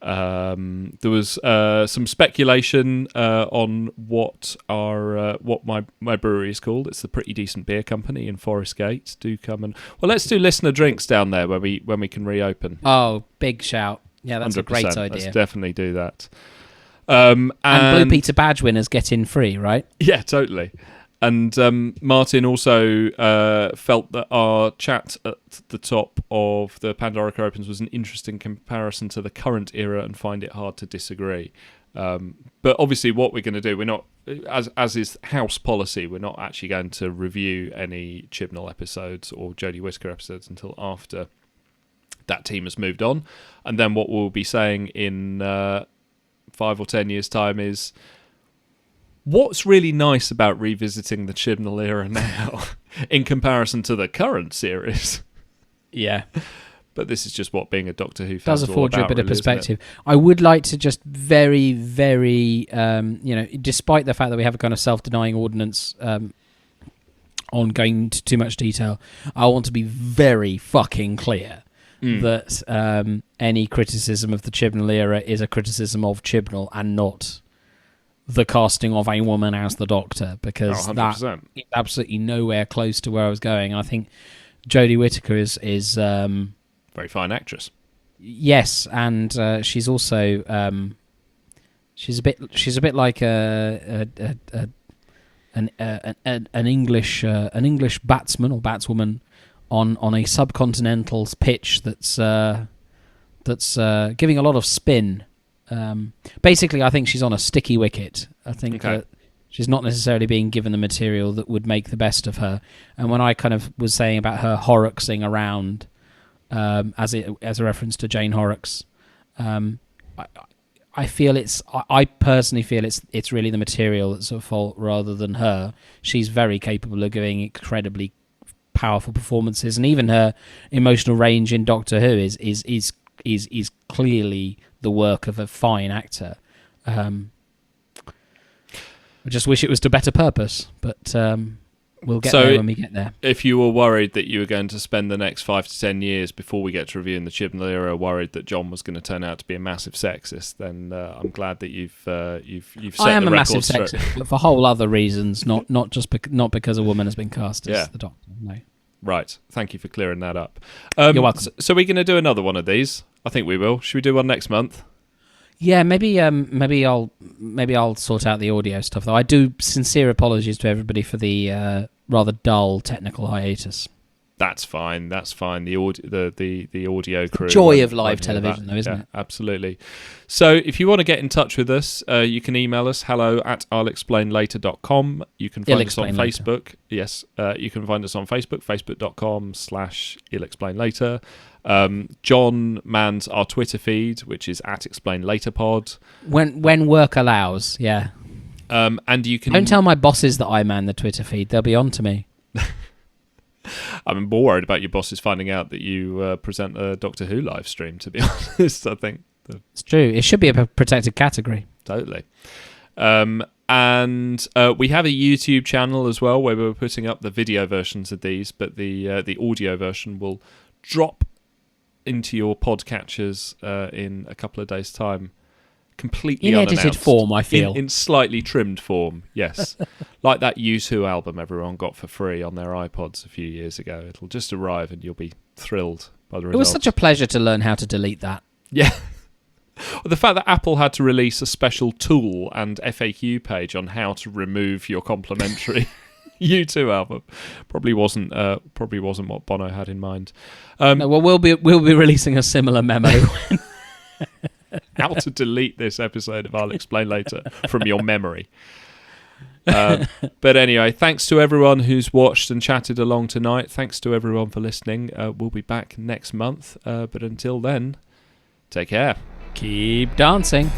There was some speculation on what my brewery is called. It's the Pretty Decent Beer Company in Forest Gate. Do come and let's do listener drinks down there when we can reopen. Oh, big shout! Yeah, that's 100%. A great idea. Let's definitely do that. And Blue Peter badge winners get in free, right? Yeah, totally. And Martin also felt that our chat at the top of the Pandorica Opens was an interesting comparison to the current era, and find it hard to disagree. But obviously what we're going to do, we're not, as is house policy, we're not actually going to review any Chibnall episodes or Jodie Whittaker episodes until after that team has moved on. And then what we'll be saying in 5 or 10 years' time is, what's really nice about revisiting the Chibnall era now in comparison to the current series? Yeah. But this is just what being a Doctor Who fan does afford you a bit of perspective. I would like to just very, very, despite the fact that we have a kind of self-denying ordinance on going into too much detail, I want to be very fucking clear that any criticism of the Chibnall era is a criticism of Chibnall and not the casting of a woman as the Doctor, because that is absolutely nowhere close to where I was going. I think Jodie Whittaker is very fine actress. Yes, and she's also she's a bit like an English batsman or batswoman on a subcontinental pitch that's giving a lot of spin. Basically, I think she's on a sticky wicket. I think that she's not necessarily being given the material that would make the best of her. And when I kind of was saying about her Horrocksing around, as a reference to Jane Horrocks, I personally feel it's really the material that's at fault rather than her. She's very capable of giving incredibly powerful performances, and even her emotional range in Doctor Who is clearly the work of a fine actor. I just wish it was to better purpose, but we'll get there when we get there. If you were worried that you were going to spend the next 5 to 10 years before we get to reviewing the Chibnall era worried that John was going to turn out to be a massive sexist, then I'm glad that you've set I am the a massive straight. sexist, but for whole other reasons, not because a woman has been cast as the Doctor. No. Right. Thank you for clearing that up. You're welcome. So we're going to do another one of these. I think we will. Should we do one next month? Yeah, maybe I'll sort out the audio stuff though. I do sincere apologies to everybody for the rather dull technical hiatus. That's fine. The audio crew. Joy of live television, though, isn't it? Absolutely. So, if you want to get in touch with us, you can email us hello@I'llExplainLater.com. You can find us on Facebook. Yes, you can find us on Facebook, facebook.com/I'llExplainLater. John mans our Twitter feed, which is @ExplainLaterPod. When work allows, yeah. And you can... Don't tell my bosses that I man the Twitter feed. They'll be on to me. I'm more worried about your bosses finding out that you present a Doctor Who live stream, to be honest. I think it's true. It should be a protected category. Totally. And we have a YouTube channel as well where we're putting up the video versions of these, but the audio version will drop into your podcatchers in a couple of days' time. Completely in unannounced. edited form, I feel. In slightly trimmed form, yes. Like that U2 album everyone got for free on their iPods a few years ago. It'll just arrive and you'll be thrilled by the results. It was such a pleasure to learn how to delete that. Yeah. The fact that Apple had to release a special tool and FAQ page on how to remove your complimentary U2 album probably wasn't what Bono had in mind. No, well, we'll be releasing a similar memo. How to delete this episode of I'll Explain Later from your memory. But anyway, thanks to everyone who's watched and chatted along tonight. Thanks to everyone for listening. We'll be back next month. But until then, take care. Keep dancing.